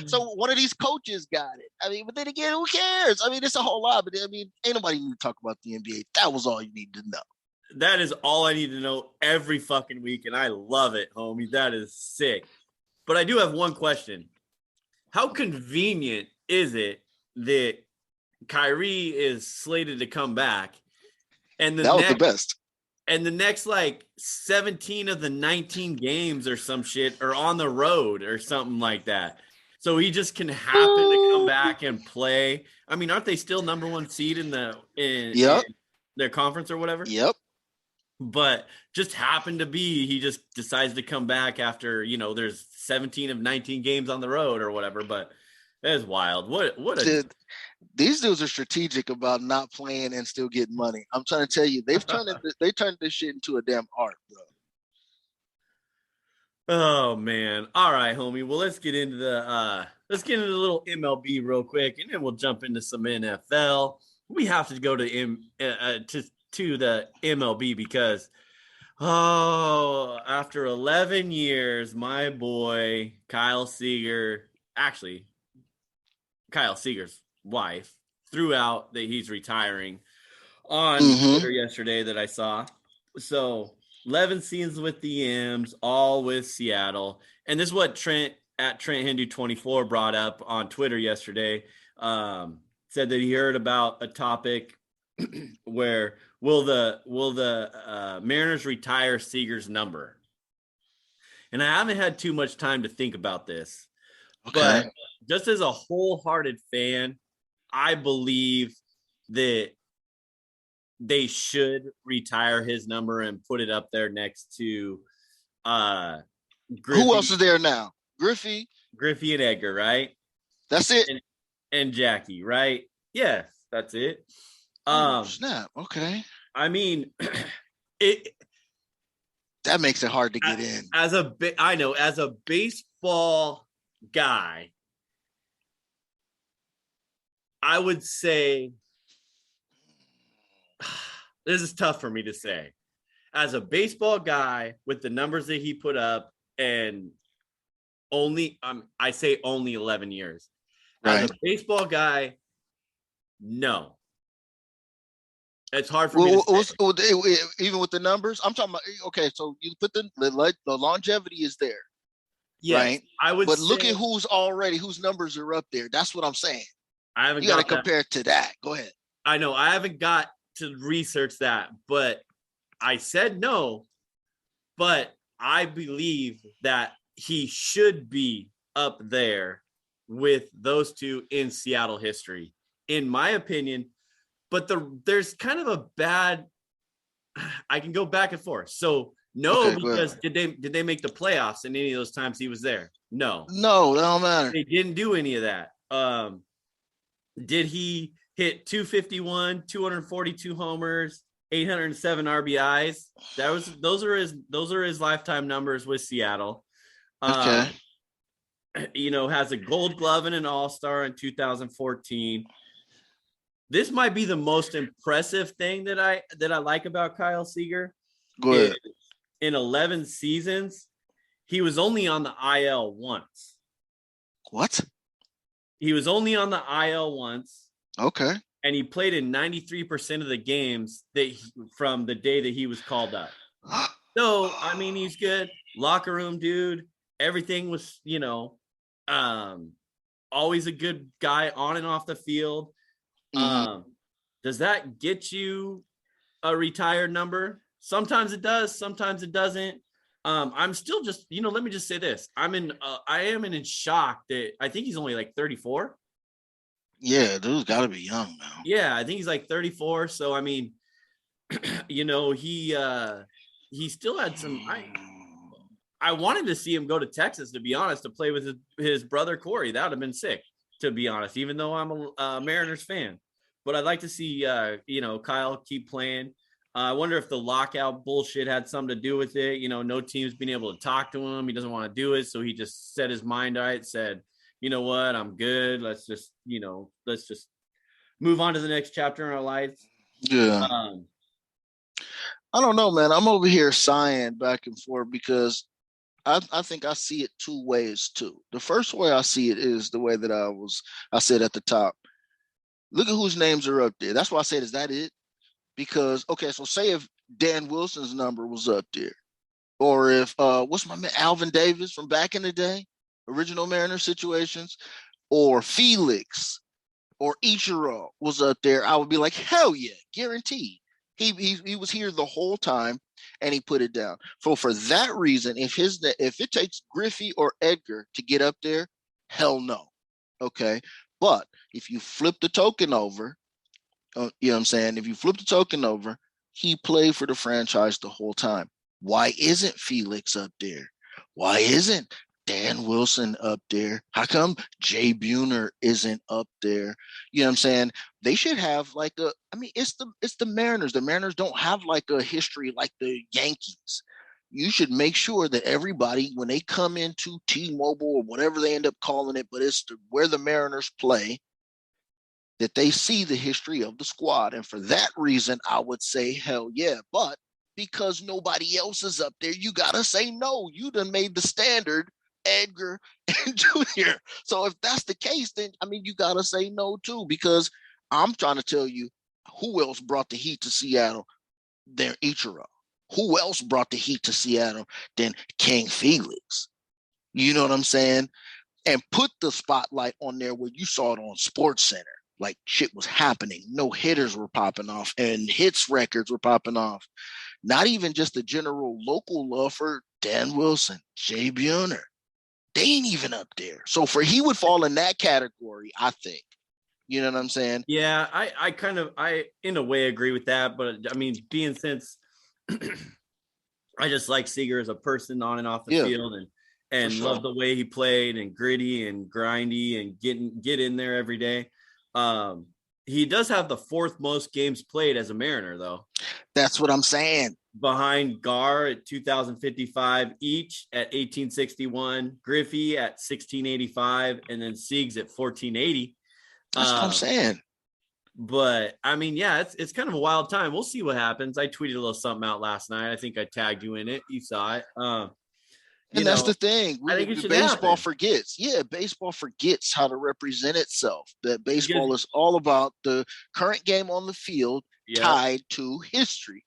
So one of these coaches got it. I mean, but then again, who cares? I mean, it's a whole lot, but I mean, ain't nobody need to talk about the NBA. That was all you need to know. That is all I need to know every fucking week, and I love it, homie. That is sick. But I do have one question. How convenient is it that Kyrie is slated to come back? And that was the best. And the next, like, 17 of the 19 games or some shit are on the road or something like that. So he just can happen to come back and play. I mean, aren't they still number one seed in their conference or whatever? Yep. But just happened to be, he just decides to come back after, there's 17 of 19 games on the road or whatever. But that is wild. These dudes are strategic about not playing and still getting money. I'm trying to tell you, they turned this shit into a damn art, bro. Oh man. All right, homie. Well, let's get into the little MLB real quick, and then we'll jump into some NFL. We have to go to the MLB because after 11 years, my boy Kyle Seager's wife threw out that he's retiring on Twitter yesterday that I saw. So 11 seasons with the M's, all with Seattle. And this is what Trent Hindu 24 brought up on Twitter yesterday. Said that he heard about a topic where will the Mariners retire Seager's number? And I haven't had too much time to think about this. Okay. But just as a wholehearted fan, I believe that they should retire his number and put it up there next to Griffey. Who else is there now? Griffey and Edgar, right? That's it. And Jackie, right? Yes, that's it. Snap. Okay. I mean, that makes it hard to get in. As a baseball guy, I would say this is tough for me to say. As a baseball guy, with the numbers that he put up and I say only 11 years. Right. As a baseball guy, no. It's hard for me to say. Even with the numbers, I'm talking about. Okay, so you put the longevity is there, yes, right? I would. But look at whose numbers are up there. That's what I'm saying. I haven't. You got to compare it to that. Go ahead. I know I haven't got to research that, but I said no. But I believe that he should be up there with those two in Seattle history, in my opinion. But there's kind of a bad. I can go back and forth. So no, because did they make the playoffs in any of those times he was there? No, that don't matter. They didn't do any of that. Did he hit 251, 242 homers, 807 RBIs? Those are his lifetime numbers with Seattle. Okay. Has a Gold Glove and an All-Star in 2014. This might be the most impressive thing that I like about Kyle Seager. Go ahead. In 11 seasons, he was only on the IL once. What? He was only on the IL once. Okay. And he played in 93% of the games from the day that he was called up. So, I mean, he's good. Locker room dude. Everything was, always a good guy on and off the field. Does that get you a retired number? Sometimes it does, sometimes it doesn't. I'm still just, let me just say this. I am in shock that I think he's only like 34. Yeah, dude's got to be young now. Yeah, I think he's like 34. So I mean, he still had some. I wanted to see him go to Texas, to be honest, to play with his brother Corey. That would have been sick, to be honest. Even though I'm a Mariners fan, but I'd like to see Kyle keep playing. I wonder if the lockout bullshit had something to do with it. No team's been able to talk to him. He doesn't want to do it, so he just set his mind right. Said, you know what, I'm good. Let's just move on to the next chapter in our lives. Yeah. I don't know, man. I'm over here sighing back and forth because I think I see it two ways too. The first way I see it is the way that I said at the top. Look at whose names are up there. That's why I said, is that it? Because, okay, so say if Dan Wilson's number was up there, or if, what's my man, Alvin Davis from back in the day, original Mariner situations, or Felix or Ichiro was up there, I would be like, hell yeah, guaranteed. He was here the whole time and he put it down. For that reason, if it takes Griffey or Edgar to get up there, hell no. Okay. But if you flip the token over, you know what I'm saying? If you flip the token over, he played for the franchise the whole time. Why isn't Felix up there? Why isn't Dan Wilson up there? How come Jay Buhner isn't up there? You know what I'm saying? They should have it's the Mariners. The Mariners don't have like a history like the Yankees. You should make sure that everybody, when they come into T-Mobile or whatever they end up calling it, but it's where the Mariners play, that they see the history of the squad. And for that reason, I would say, hell yeah. But because nobody else is up there, you got to say no. You done made the standard Edgar and Junior. So if that's the case, then, you got to say no too, because I'm trying to tell you, who else brought the heat to Seattle than Ichiro? Who else brought the heat to Seattle than King Felix? You know what I'm saying? And put the spotlight on there where you saw it on Sports Center. Like shit was happening. No hitters were popping off and hits records were popping off. Not even just the general local love for Dan Wilson, Jay Buhner. They ain't even up there. So he would fall in that category, I think. You know what I'm saying? Yeah, I in a way agree with that. But being since I just like Seager as a person on and off the field and love the way he played and gritty and grindy and get in there every day. He does have the fourth most games played as a Mariner, though. That's what I'm saying. Behind Gar at 2,055 each at 1861, Griffey at 1685, and then Siegs at 1480. That's what I'm saying. But it's kind of a wild time. We'll see what happens. I tweeted a little something out last night. I think I tagged you in it. You saw it. And that's the thing. I think it should baseball happen. forgets. Yeah, baseball forgets how to represent itself. That baseball is all about the current game on the field tied to history.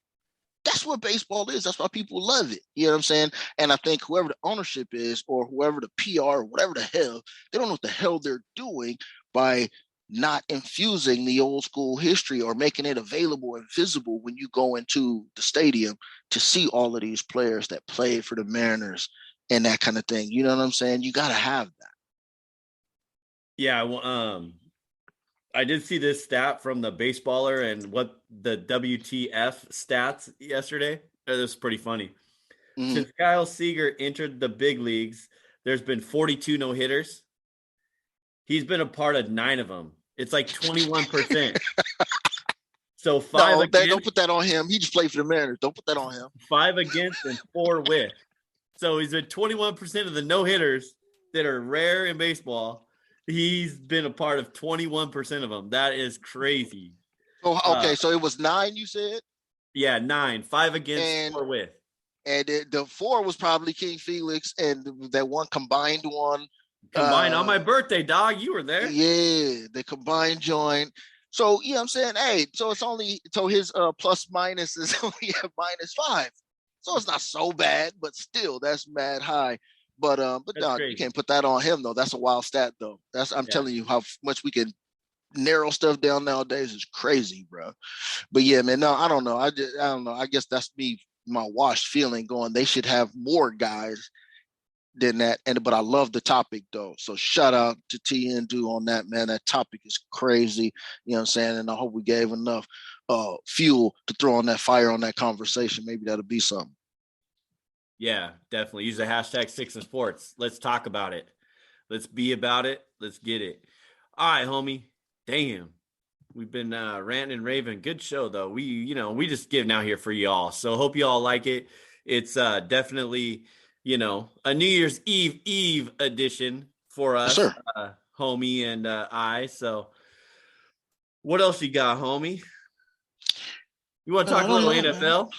That's what baseball is. That's why people love it. You know what I'm saying? And I think whoever the ownership is or whoever the PR, whatever the hell, they don't know what the hell they're doing by not infusing the old school history or making it available and visible when you go into the stadium to see all of these players that played for the Mariners and that kind of thing. You know what I'm saying? You got to have that. Yeah. Well, I did see this stat from the baseballer and what the WTF stats yesterday. It was pretty funny. Mm-hmm. Since Kyle Seager entered the big leagues, there's been 42 no-hitters. He's been a part of 9 of them. It's like 21%. So 5 against. Don't put that on him. He just played for the Mariners. Don't put that on him. 5 against and 4 with. So he's been 21% of the no-hitters that are rare in baseball. He's been a part of 21% of them. That is crazy. Oh, okay. So it was 9, you said? Yeah, 9. 5 against, 4 with. And the 4 was probably King Felix, and that one combined one. Combined on my birthday, dog. You were there. Yeah, the combined joint. So, yeah, I'm saying, hey, so it's only, so his plus minus is only at -5. So it's not so bad, but still, that's mad high. But no, you can't put that on him though. That's a wild stat though. I'm telling you how much we can narrow stuff down nowadays is crazy, bro. But yeah, man, no, I don't know. I don't know. I guess that's me, my washed feeling going. They should have more guys than that. But I love the topic though. So shout out to TN Do on that, man. That topic is crazy. You know what I'm saying? And I hope we gave enough fuel to throw on that fire on that conversation. Maybe that'll be something. Yeah, definitely. Use the hashtag Stix and Sports. Let's talk about it. Let's be about it. Let's get it. All right, homie. Damn. We've been ranting and raving. Good show, though. We just giving out here for y'all. So hope y'all like it. It's definitely, a New Year's Eve edition for us, yes, homie and I. So what else you got, homie? You want to talk a little NFL?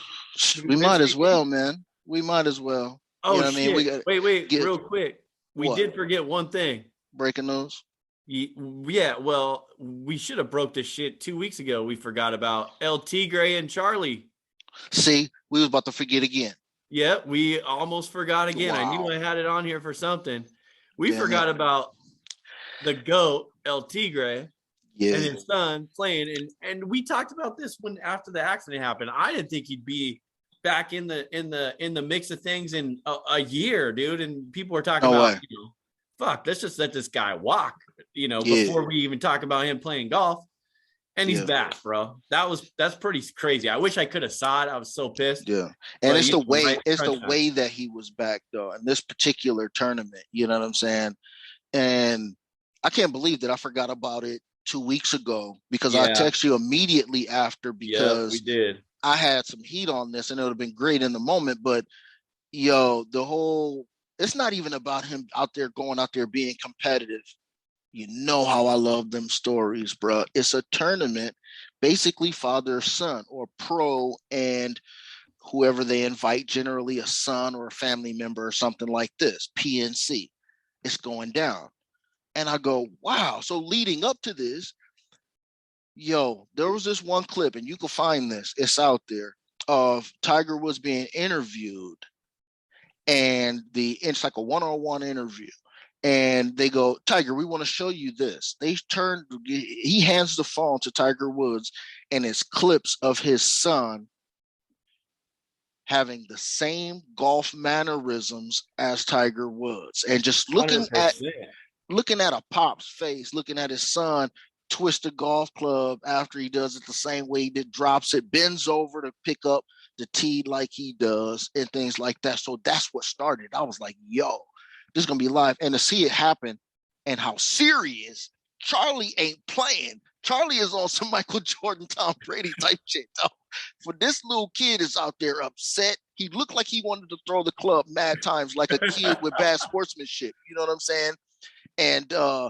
We might as well, man. We might as well. Oh, you know shit. What I mean? Wait, real quick. We did forget one thing. Breaking news? Yeah, well, we should have broke this shit 2 weeks ago. We forgot about El Tigre and Charlie. See, we was about to forget again. Yeah, we almost forgot again. Wow. I knew I had it on here for something. We forgot about the GOAT, El Tigre, and his son playing. And we talked about this after the accident happened. I didn't think he'd be back in the mix of things in a year, dude. And people were talking about, fuck, let's just let this guy walk, before we even talk about him playing golf. And he's back, bro. That's pretty crazy. I wish I could have saw it. I was so pissed. Yeah. And it's the way that he was back though, in this particular tournament. You know what I'm saying? And I can't believe that I forgot about it 2 weeks ago because I texted you immediately after because we did. I had some heat on this and it would have been great in the moment, but it's not even about him going out there being competitive. You know how I love them stories, bro. It's a tournament, basically father, son, or pro and whoever they invite, generally a son or a family member or something like this, PNC. It's going down. And I go, wow. So leading up to this, there was this one clip, and you can find this, it's out there, of Tiger Woods being interviewed. And it's like a one-on-one interview. And they go, Tiger, we want to show you this. He hands the phone to Tiger Woods, and it's clips of his son having the same golf mannerisms as Tiger Woods. And just looking 100%. at a pop's face, looking at his son twist a golf club after he does it the same way he did, drops it, bends over to pick up the tee like he does, and things like that. So that's what started. I was like, this is going to be live. And to see it happen and how serious Charlie ain't playing. Charlie is on some Michael Jordan, Tom Brady type shit, though. For this little kid is out there upset. He looked like he wanted to throw the club mad times like a kid with bad sportsmanship. You know what I'm saying? And I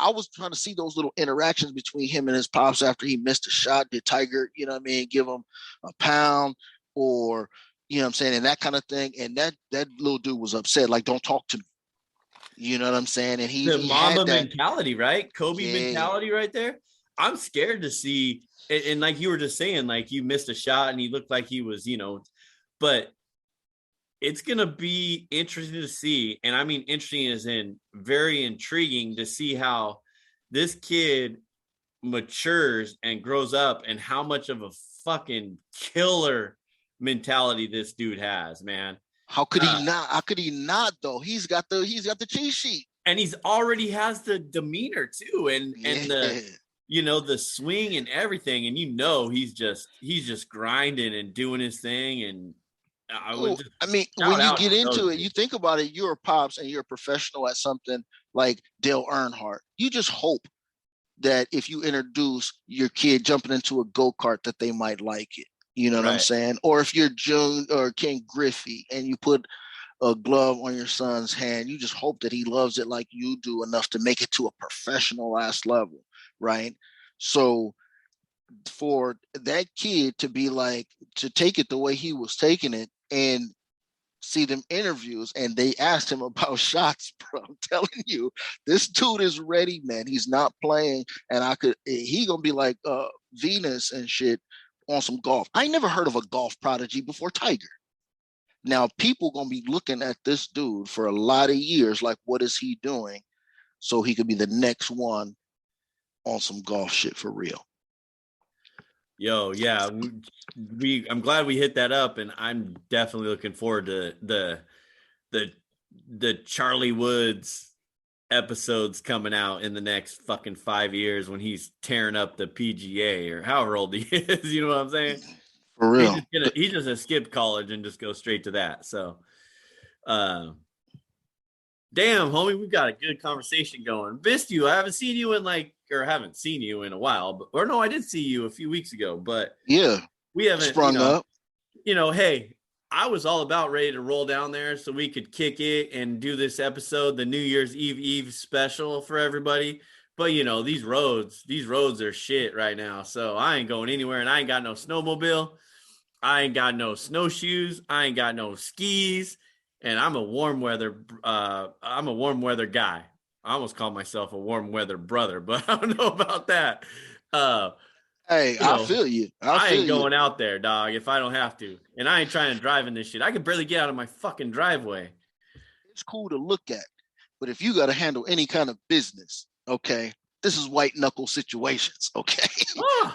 was trying to see those little interactions between him and his pops after he missed a shot. Did Tiger, give him a pound or, You know what I'm saying? And that kind of thing. And that little dude was upset, like, don't talk to me. You know what I'm saying? And he Mamba mentality, right? Kobe mentality right there. I'm scared to see, and like you were just saying, like you missed a shot and he looked like he was, but it's going to be interesting to see. And I mean, interesting as in very intriguing to see how this kid matures and grows up and how much of a fucking killer mentality this dude has, man. How could he not? How could he not though? He's got the cheat sheet. And he's already has the demeanor too. And the, the swing and everything. And he's just grinding and doing his thing. And when you get into it, you think about it, you're a pops and you're a professional at something like Dale Earnhardt. You just hope that if you introduce your kid jumping into a go-kart that they might like it. You know what I'm saying? Or if you're Joe or Ken Griffey and you put a glove on your son's hand, you just hope that he loves it like you do enough to make it to a professional ass level, right? So for that kid to be like, to take it the way he was taking it and see them interviews and they asked him about shots, bro. I'm telling you, this dude is ready, man. He's not playing. And he gonna be like Venus and shit on some golf. I ain't never heard of a golf prodigy before Tiger. Now people gonna be looking at this dude for a lot of years, like what is he doing? So he could be the next one on some golf shit for real. Yo, yeah, I'm glad we hit that up, and I'm definitely looking forward to the Charlie Woods episodes coming out in the next fucking 5 years when he's tearing up the PGA or however old he is. You know what I'm saying? For real. He's just gonna skip college and just go straight to that. So, damn, homie, we've got a good conversation going. Missed you. I haven't seen you in haven't seen you in a while, I did see you a few weeks ago, but yeah, we haven't sprung up. Hey, I was all about ready to roll down there so we could kick it and do this episode, the New Year's Eve special for everybody. But these roads are shit right now. So I ain't going anywhere, and I ain't got no snowmobile. I ain't got no snowshoes. I ain't got no skis. And I'm a warm weather guy. I almost call myself a warm weather brother, but I don't know about that. Hey, I feel you. I ain't going out there, dog, if I don't have to. And I ain't trying to drive in this shit. I can barely get out of my fucking driveway. It's cool to look at, but if you got to handle any kind of business, okay, this is white knuckle situations, okay?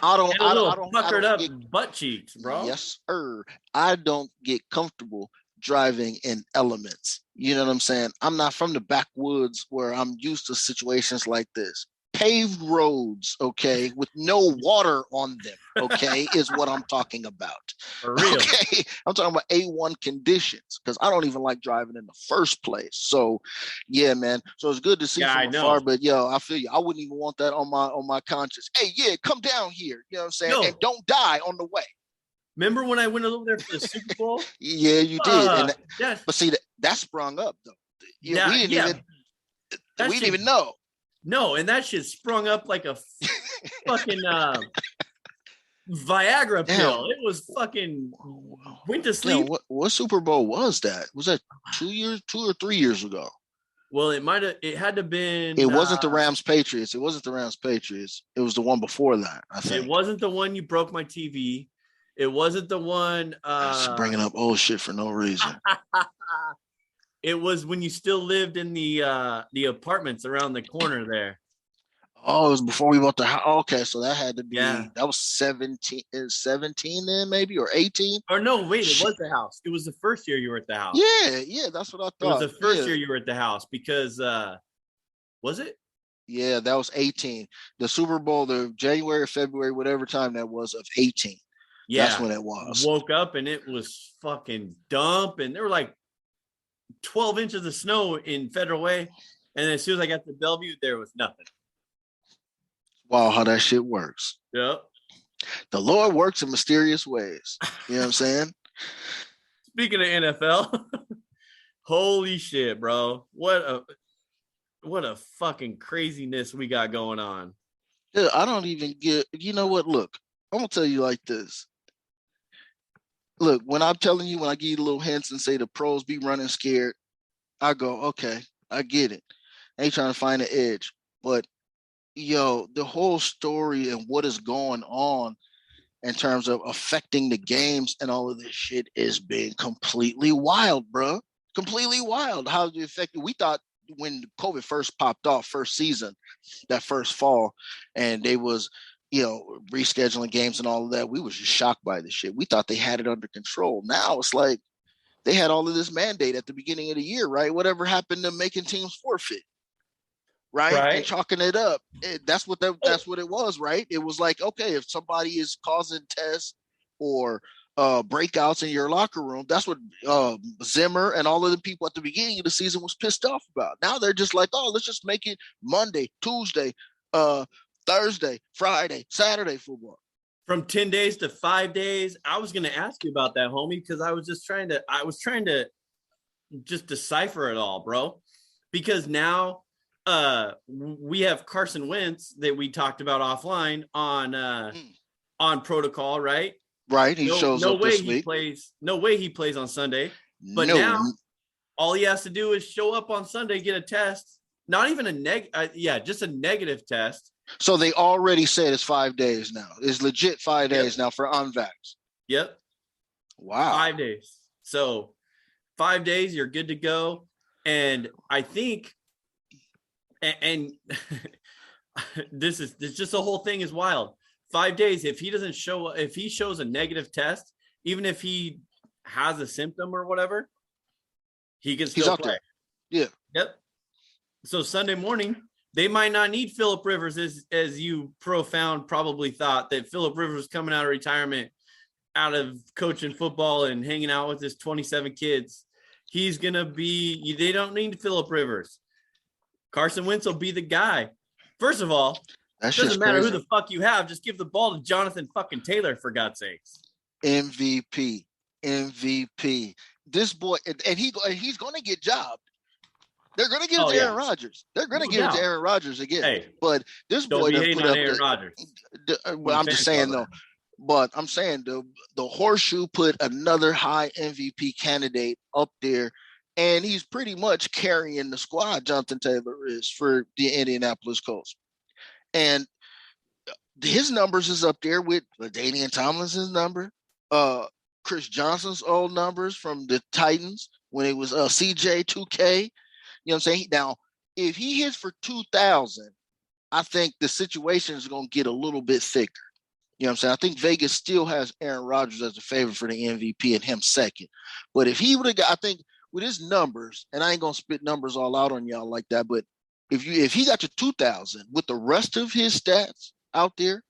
I don't puckered up butt cheeks, bro. Yes, sir. I don't get comfortable driving in elements. You know what I'm saying? I'm not from the backwoods where I'm used to situations like this. Paved roads, okay, with no water on them, okay, is what I'm talking about. For real. Okay, I'm talking about A1 conditions because I don't even like driving in the first place. So, yeah, man. So it's good to see from afar, but yo, I feel you. I wouldn't even want that on my conscience. Hey, yeah, come down here. You know what I'm saying? And don't die on the way. Remember when I went over there for the Super Bowl? Yeah, you did. Yes. But see, that sprung up though. We didn't even know. No, and that shit sprung up like a fucking Viagra pill. It was fucking went to sleep. What Super Bowl was that? Was that 2 or 3 years ago? Well, it had to been. It wasn't the Rams Patriots. It wasn't the Rams Patriots. It was the one before that, I think. It wasn't the one you broke my TV. It wasn't the one. Just bringing up old shit for no reason. It was when you still lived in the apartments around the corner there. Oh, it was before we bought the house. Okay, so that had to be that was 17 then maybe, or 18. Or no, wait, it was the house. It was the first year you were at the house. Yeah, that's what I thought. It was the first year you were at the house because was it? Yeah, that was 18. The Super Bowl, the January, February, whatever time that was of 18. Yeah, that's when it was. Woke up and it was fucking dump, and there were like 12 inches of snow in Federal Way, and as soon as I got to Bellevue, there was nothing. Wow, how that shit works. Yep. The Lord works in mysterious ways. You know what I'm saying? Speaking of NFL, holy shit, bro. What a fucking craziness we got going on. Dude, I don't even get, you know what? Look, I'm going to tell you like this. Look, when I'm telling you, when I give you the little hints and say the pros be running scared, I go, okay, I get it. I ain't trying to find an edge. But the whole story and what is going on in terms of affecting the games and all of this shit is being completely wild, bro. Completely wild. How it affected? We thought when COVID first popped off, first season, that first fall, and they was, rescheduling games and all of that, we was just shocked by the shit. We thought they had it under control. Now it's like they had all of this mandate at the beginning of the year, right? Whatever happened to making teams forfeit, right? And chalking it up. That's what it was, right? It was like, okay, if somebody is causing tests or breakouts in your locker room, that's what Zimmer and all of the people at the beginning of the season was pissed off about. Now they're just like, oh, let's just make it Monday, Tuesday, Thursday, Friday, Saturday football. From 10 days to 5 days. I was going to ask you about that, homie, because I was trying to just decipher it all, bro. Because now we have Carson Wentz that we talked about offline on protocol, right? Right. He shows up this week. No way he plays on Sunday. But now all he has to do is show up on Sunday, get a test. Not even just a negative test. So they already said it's 5 days now. It's legit 5 days now for unvax. Yep. Wow. 5 days. So 5 days, you're good to go. And I think, and this just the whole thing is wild. 5 days, if he shows a negative test, even if he has a symptom or whatever, he can still play. Yeah. Yep. So Sunday morning, they might not need Phillip Rivers as you profound probably thought that Phillip Rivers was coming out of retirement, out of coaching football and hanging out with his 27 kids. He's going to be – they don't need Phillip Rivers. Carson Wentz will be the guy. First of all, it doesn't matter who the fuck you have. Just give the ball to Jonathan fucking Taylor, for God's sakes. MVP. This boy – and he's going to get jobbed. They're going to give it to Aaron Rodgers. They're going to give it to Aaron Rodgers again. Hey, but this boy don't be hating on Aaron Rodgers. Well, I'm just saying though. But I'm saying the horseshoe put another high MVP candidate up there, and he's pretty much carrying the squad. Jonathan Taylor is for the Indianapolis Colts, and his numbers is up there with LaDainian Tomlinson's number, Chris Johnson's old numbers from the Titans when it was CJ 2K. You know what I'm saying? Now, if he hits for 2,000, I think the situation is going to get a little bit thicker. You know what I'm saying? I think Vegas still has Aaron Rodgers as a favorite for the MVP and him second. But if he would have got, I think with his numbers, and I ain't going to spit numbers all out on y'all like that, but if he got to 2,000 with the rest of his stats out there,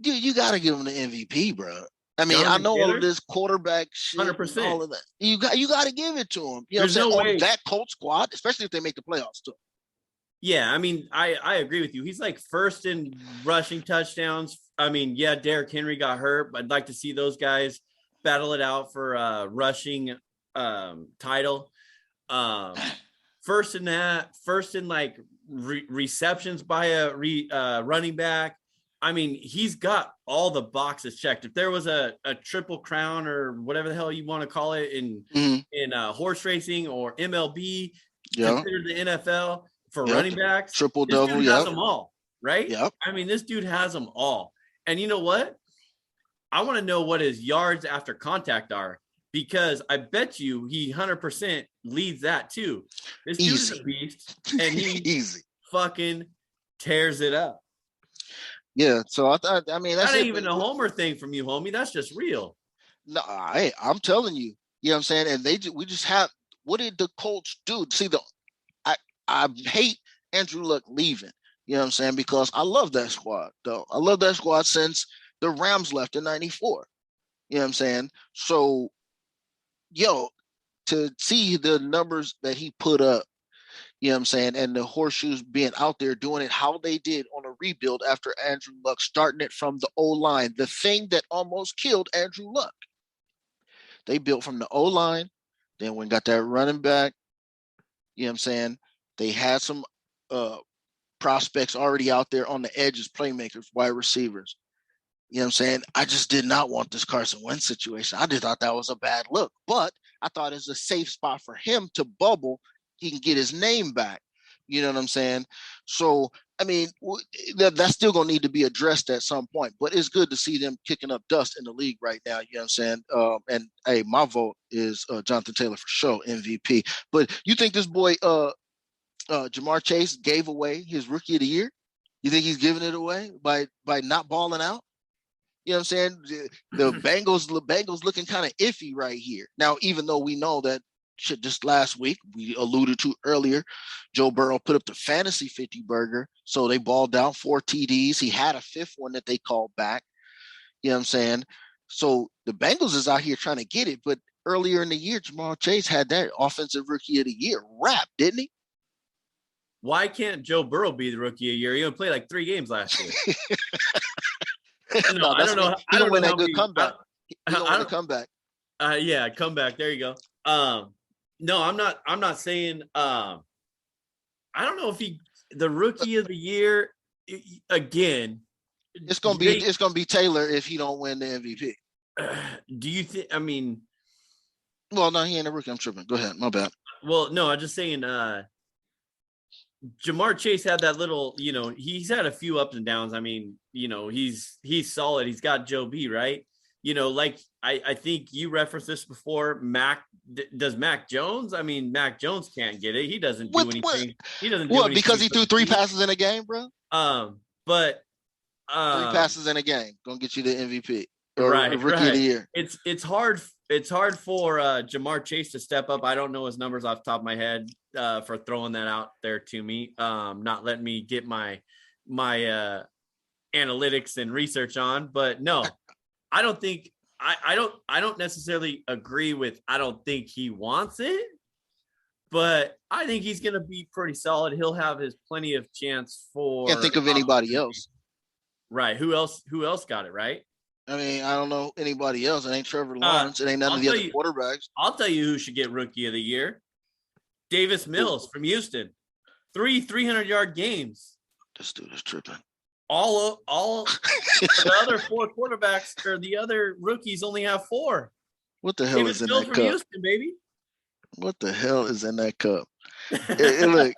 dude, you got to give him the MVP, bro. I mean, Jonathan I know Taylor? All of this quarterback shit, 100%. All of that. You got to give it to him. You know what I'm saying? On that Colts squad, especially if they make the playoffs too. Yeah, I mean, I agree with you. He's like first in rushing touchdowns. I mean, yeah, Derrick Henry got hurt, but I'd like to see those guys battle it out for rushing title. First in like receptions by a running back. I mean, he's got all the boxes checked. If there was a triple crown or whatever the hell you want to call it in horse racing or MLB, considered the NFL for running backs, triple double, has them all, right? Yep. I mean, this dude has them all. And you know what? I want to know what his yards after contact are, because I bet you he 100% leads that too. This dude is a beast, and he fucking tears it up. Yeah, so I mean that's not even a homer thing from you, homie. That's just real. No, I'm telling you. You know what I'm saying? And we just have. What did the Colts do? See, I hate Andrew Luck leaving. You know what I'm saying? Because I love that squad, though. I love that squad since the Rams left in '94. You know what I'm saying? So, to see the numbers that he put up, you know what I'm saying, and the horseshoes being out there doing it how they did on a rebuild after Andrew Luck, starting it from the O-line, the thing that almost killed Andrew Luck. They built from the O-line, then when got that running back, you know what I'm saying, they had some prospects already out there on the edges, playmakers, wide receivers. You know what I'm saying? I just did not want this Carson Wentz situation. I just thought that was a bad look. But I thought it's a safe spot for him to bubble. He can get his name back. You know what I'm saying? So, I mean, that's still going to need to be addressed at some point. But it's good to see them kicking up dust in the league right now. You know what I'm saying? And, hey, my vote is Jonathan Taylor for sure, MVP. But you think this boy, Jamar Chase, gave away his Rookie of the Year? You think he's giving it away by not balling out? You know what I'm saying? The Bengals looking kind of iffy right here. Now, even though we know that shit just last week, we alluded to earlier, Joe Burrow put up the fantasy 50 burger. So they balled down 4 TDs. He had a 5th one that they called back. You know what I'm saying? So the Bengals is out here trying to get it. But earlier in the year, Jamar Chase had that offensive Rookie of the Year rap, didn't he? Why can't Joe Burrow be the Rookie of the Year? He only played like 3 games last year. No, I don't know. He don't win that good many, comeback. He don't win a comeback. Yeah, comeback. There you go. No, I'm not saying. I don't know if the Rookie of the Year again. It's gonna be Taylor if he don't win the MVP. Do you think? I mean, well, no, he ain't a rookie. I'm tripping. Go ahead. My bad. Well, no, I'm just saying. Jamar Chase had that little, he's had a few ups and downs. I mean, he's solid. He's got Joe B, right? Like I think you referenced this before. Does Mac Jones? I mean, Mac Jones can't get it. He doesn't do anything. He doesn't do anything because he threw 3 passes in a game, bro. But 3 passes in a game gonna get you the MVP. Right, Rookie of the Year. It's hard. It's hard for Jamar Chase to step up. I don't know his numbers off the top of my head for throwing that out there to me. Not letting me get my analytics and research on. But no, I don't think I don't necessarily agree with. I don't think he wants it, but I think he's going to be pretty solid. He'll have his plenty of chance for. Can't think of anybody else. Right? Who else got it? Right? I mean, I don't know anybody else. It ain't Trevor Lawrence. It ain't none of the other quarterbacks. I'll tell you who should get Rookie of the Year. Davis Mills from Houston. 3 300-yard games. This dude is tripping. All the other 4 quarterbacks or the other rookies only have 4. What the hell Davis is in Mills that from cup? Houston, baby. What the hell is in that cup? Look,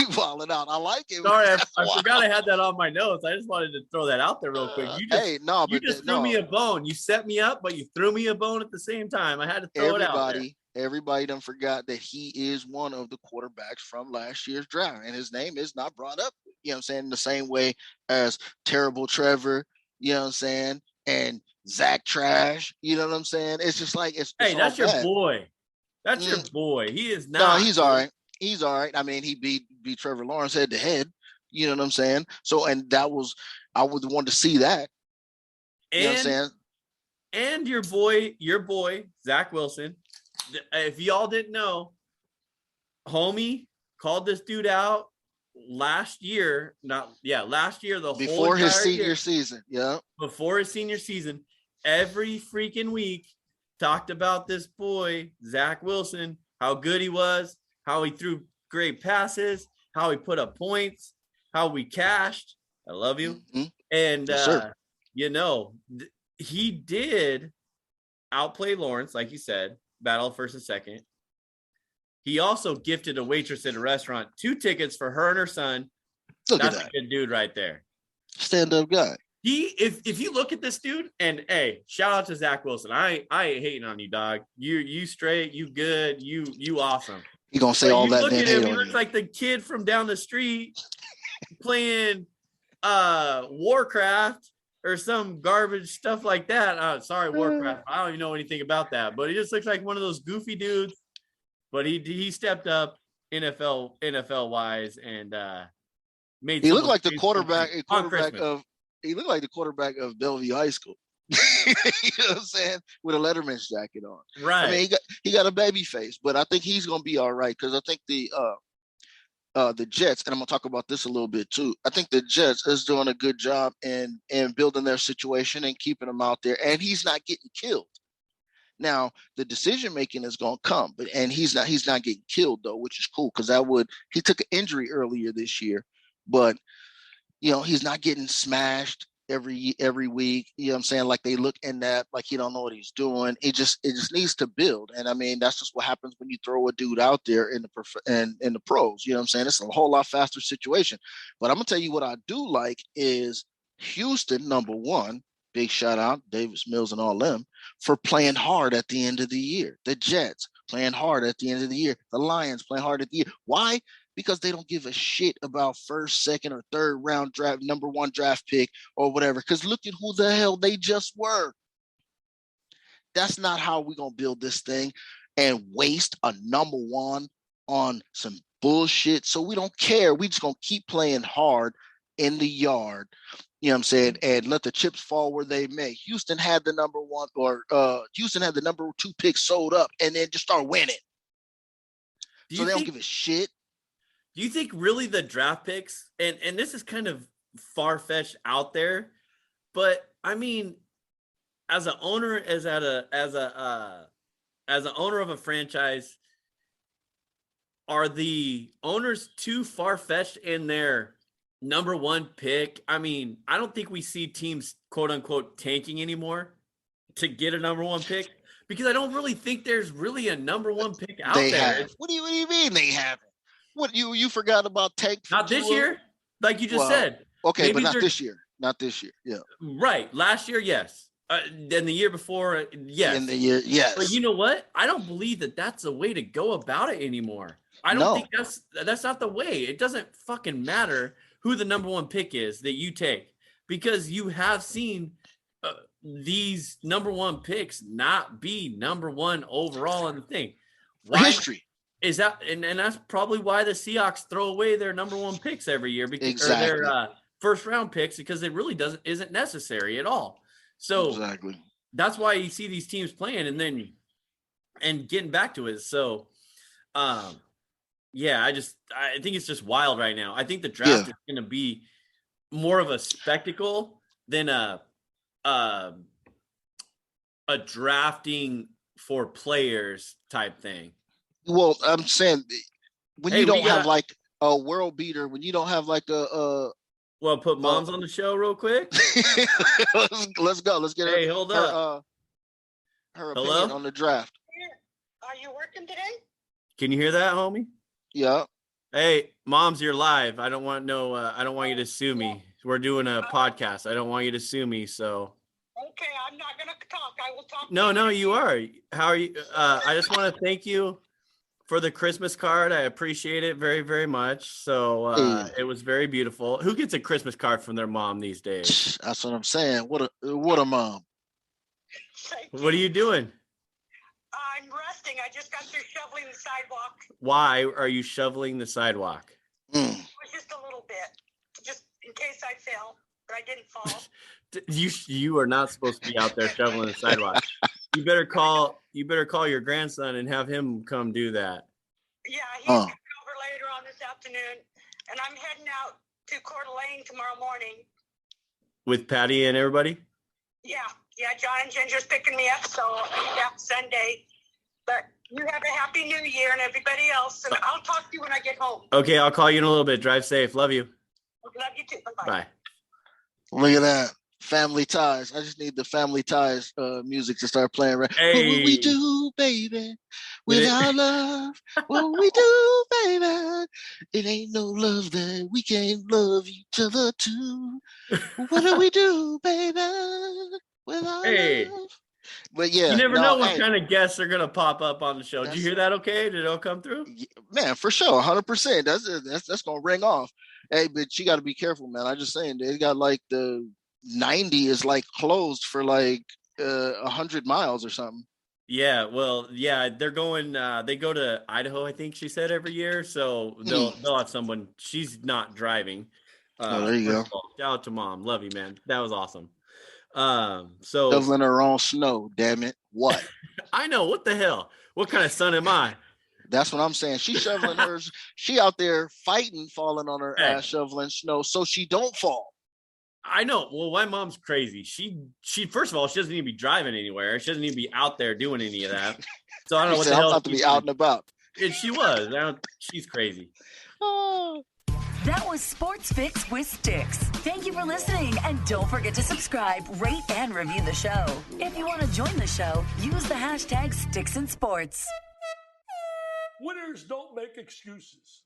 you falling out. I like it. Sorry, I forgot I had that on my notes. I just wanted to throw that out there real quick. You just threw me a bone. You set me up, but you threw me a bone at the same time. I had to throw it out there. Everybody done forgot that he is one of the quarterbacks from last year's draft, and his name is not brought up. You know what I'm saying? The same way as Terrible Trevor. You know what I'm saying? And Zach Trash. You know what I'm saying? It's just like it's. Hey, that's your boy. That's your boy. He is not. No, he's all right. He's all right. I mean, he beat Trevor Lawrence head to head. You know what I'm saying? So, and I would want to see that. You know what I'm saying? And your boy, Zach Wilson. If y'all didn't know, homie called this dude out last year. Last year, before his senior season. Yeah. Before his senior season, every freaking week talked about this boy, Zach Wilson, how good he was, how he threw great passes, how he put up points, how we cashed. I love you. Mm-hmm. And, he did outplay Lawrence, like you said, battle first and second. He also gifted a waitress at a restaurant 2 tickets for her and her son. That's a good dude right there. Stand-up guy. If you look at this dude, and hey, shout out to Zach Wilson. I ain't hating on you, dog. You straight, you good, you awesome. You gonna say all that? Look at him. He looks like the kid from down the street playing Warcraft or some garbage stuff like that. Sorry, Warcraft. I don't even know anything about that, but he just looks like one of those goofy dudes. But he stepped up NFL wise and made. He looked like the quarterback of. He looked like the quarterback of Bellevue High School. You know what I'm saying? With a Letterman's jacket on. Right. I mean, he got a baby face, but I think he's gonna be all right because I think the Jets, and I'm gonna talk about this a little bit too. I think the Jets is doing a good job in building their situation and keeping him out there, and he's not getting killed. Now the decision making is gonna come, and he's not getting killed though, which is cool because he took an injury earlier this year, but he's not getting smashed. every week. You know what I'm saying? Like they look in that like he don't know what he's doing. It just needs to build. And I mean, that's just what happens when you throw a dude out there in the pros. You know what I'm saying? It's a whole lot faster situation. But I'm gonna tell you what I do like is Houston, number one. Big shout out Davis Mills and all them for playing hard at the end of the year. The Jets playing hard at the end of the year. The Lions playing hard at the year. Why? Because they don't give a shit about first, second, or third round draft, number one draft pick or whatever. Because look at who the hell they just were. That's not how we're going to build this thing and waste a number one on some bullshit. So we don't care. We just going to keep playing hard in the yard. You know what I'm saying? And let the chips fall where they may. Houston had the number one Houston had the number two pick sold up and then just start winning. So they don't give a shit. Do you think really the draft picks, and this is kind of far-fetched out there, but I mean, as an owner, as an owner of a franchise, are the owners too far-fetched in their number one pick? I mean, I don't think we see teams quote unquote tanking anymore to get a number one pick because I don't really think there's really a number one pick out there. What do you mean they haven't? What you forgot about tank? Not this year, like you just said. Okay, maybe, but not this year. Not this year. Yeah. Right. Last year, yes. Then the year before, yes. In the year, yes. But you know what? I don't believe that that's the way to go about it anymore. I don't think that's not the way. It doesn't fucking matter who the number one pick is that you take because you have seen these number one picks not be number one overall in the thing. Why? History. Is that and that's probably why the Seahawks throw away their number one picks every year because or their first round picks because it really isn't necessary at all. So that's why you see these teams playing and getting back to it. So yeah, I think it's just wild right now. I think the draft is going to be more of a spectacle than a drafting for players type thing. Well, I'm saying when you don't have like a world beater, when you don't have like well, put moms on the show real quick. Let's go. Let's get her. Hold up. Her opinion on the draft. Are you working today? Can you hear that, homie? Yeah. Hey, moms, you're live. I don't want you to sue me. We're doing a podcast. I don't want you to sue me. So. Okay, I'm not gonna talk. I will talk. No, you are. How are you? I just want to thank you for the Christmas card. I appreciate it very, very much. So it was very beautiful. Who gets a Christmas card from their mom these days? That's what I'm saying. What a mom. What are you doing? I'm resting. I just got through shoveling the sidewalk. Why are you shoveling the sidewalk? It was just a little bit, just in case I fell, but I didn't fall. You are not supposed to be out there shoveling the sidewalk. You better call your grandson and have him come do that. Yeah, he's coming over later on this afternoon, and I'm heading out to Coeur d'Alene tomorrow morning. With Patty and everybody? Yeah, John and Ginger's picking me up, so I'll be back Sunday. But you have a happy new year and everybody else, and I'll talk to you when I get home. Okay, I'll call you in a little bit. Drive safe. Love you. Love you too. Bye-bye. Bye. Look at that. Family Ties. I just need the Family Ties music to start playing. Right? Hey. What will we do, baby, without love? What will we do, baby? It ain't no love that we can't love each other too. What do we do, baby, without love? But yeah, you never know what kind of guests are gonna pop up on the show. Did you hear that? Okay, did it all come through? Man, for sure, 100%. That's gonna ring off. Hey, but you got to be careful, man. I just saying they got like the 90 is like closed for like 100 miles or something. Yeah, well, yeah, they're going. They go to Idaho, I think she said every year. So they'll have someone. She's not driving. There you go. Shout out to mom. Love you, man. That was awesome. So shoveling her own snow. Damn it! What? I know. What the hell? What kind of son am I? That's what I'm saying. She's shoveling hers. She out there fighting, falling on her ass, shoveling snow so she don't fall. I know. Well, my mom's crazy. She first of all, she doesn't need to be driving anywhere. She doesn't need to be out there doing any of that. So I don't know what the hell. I'm about to be out and about. And she was. She's crazy. Oh. That was Sports Fix with Stix. Thank you for listening, and don't forget to subscribe, rate, and review the show. If you want to join the show, use the hashtag StixandSports. Winners don't make excuses.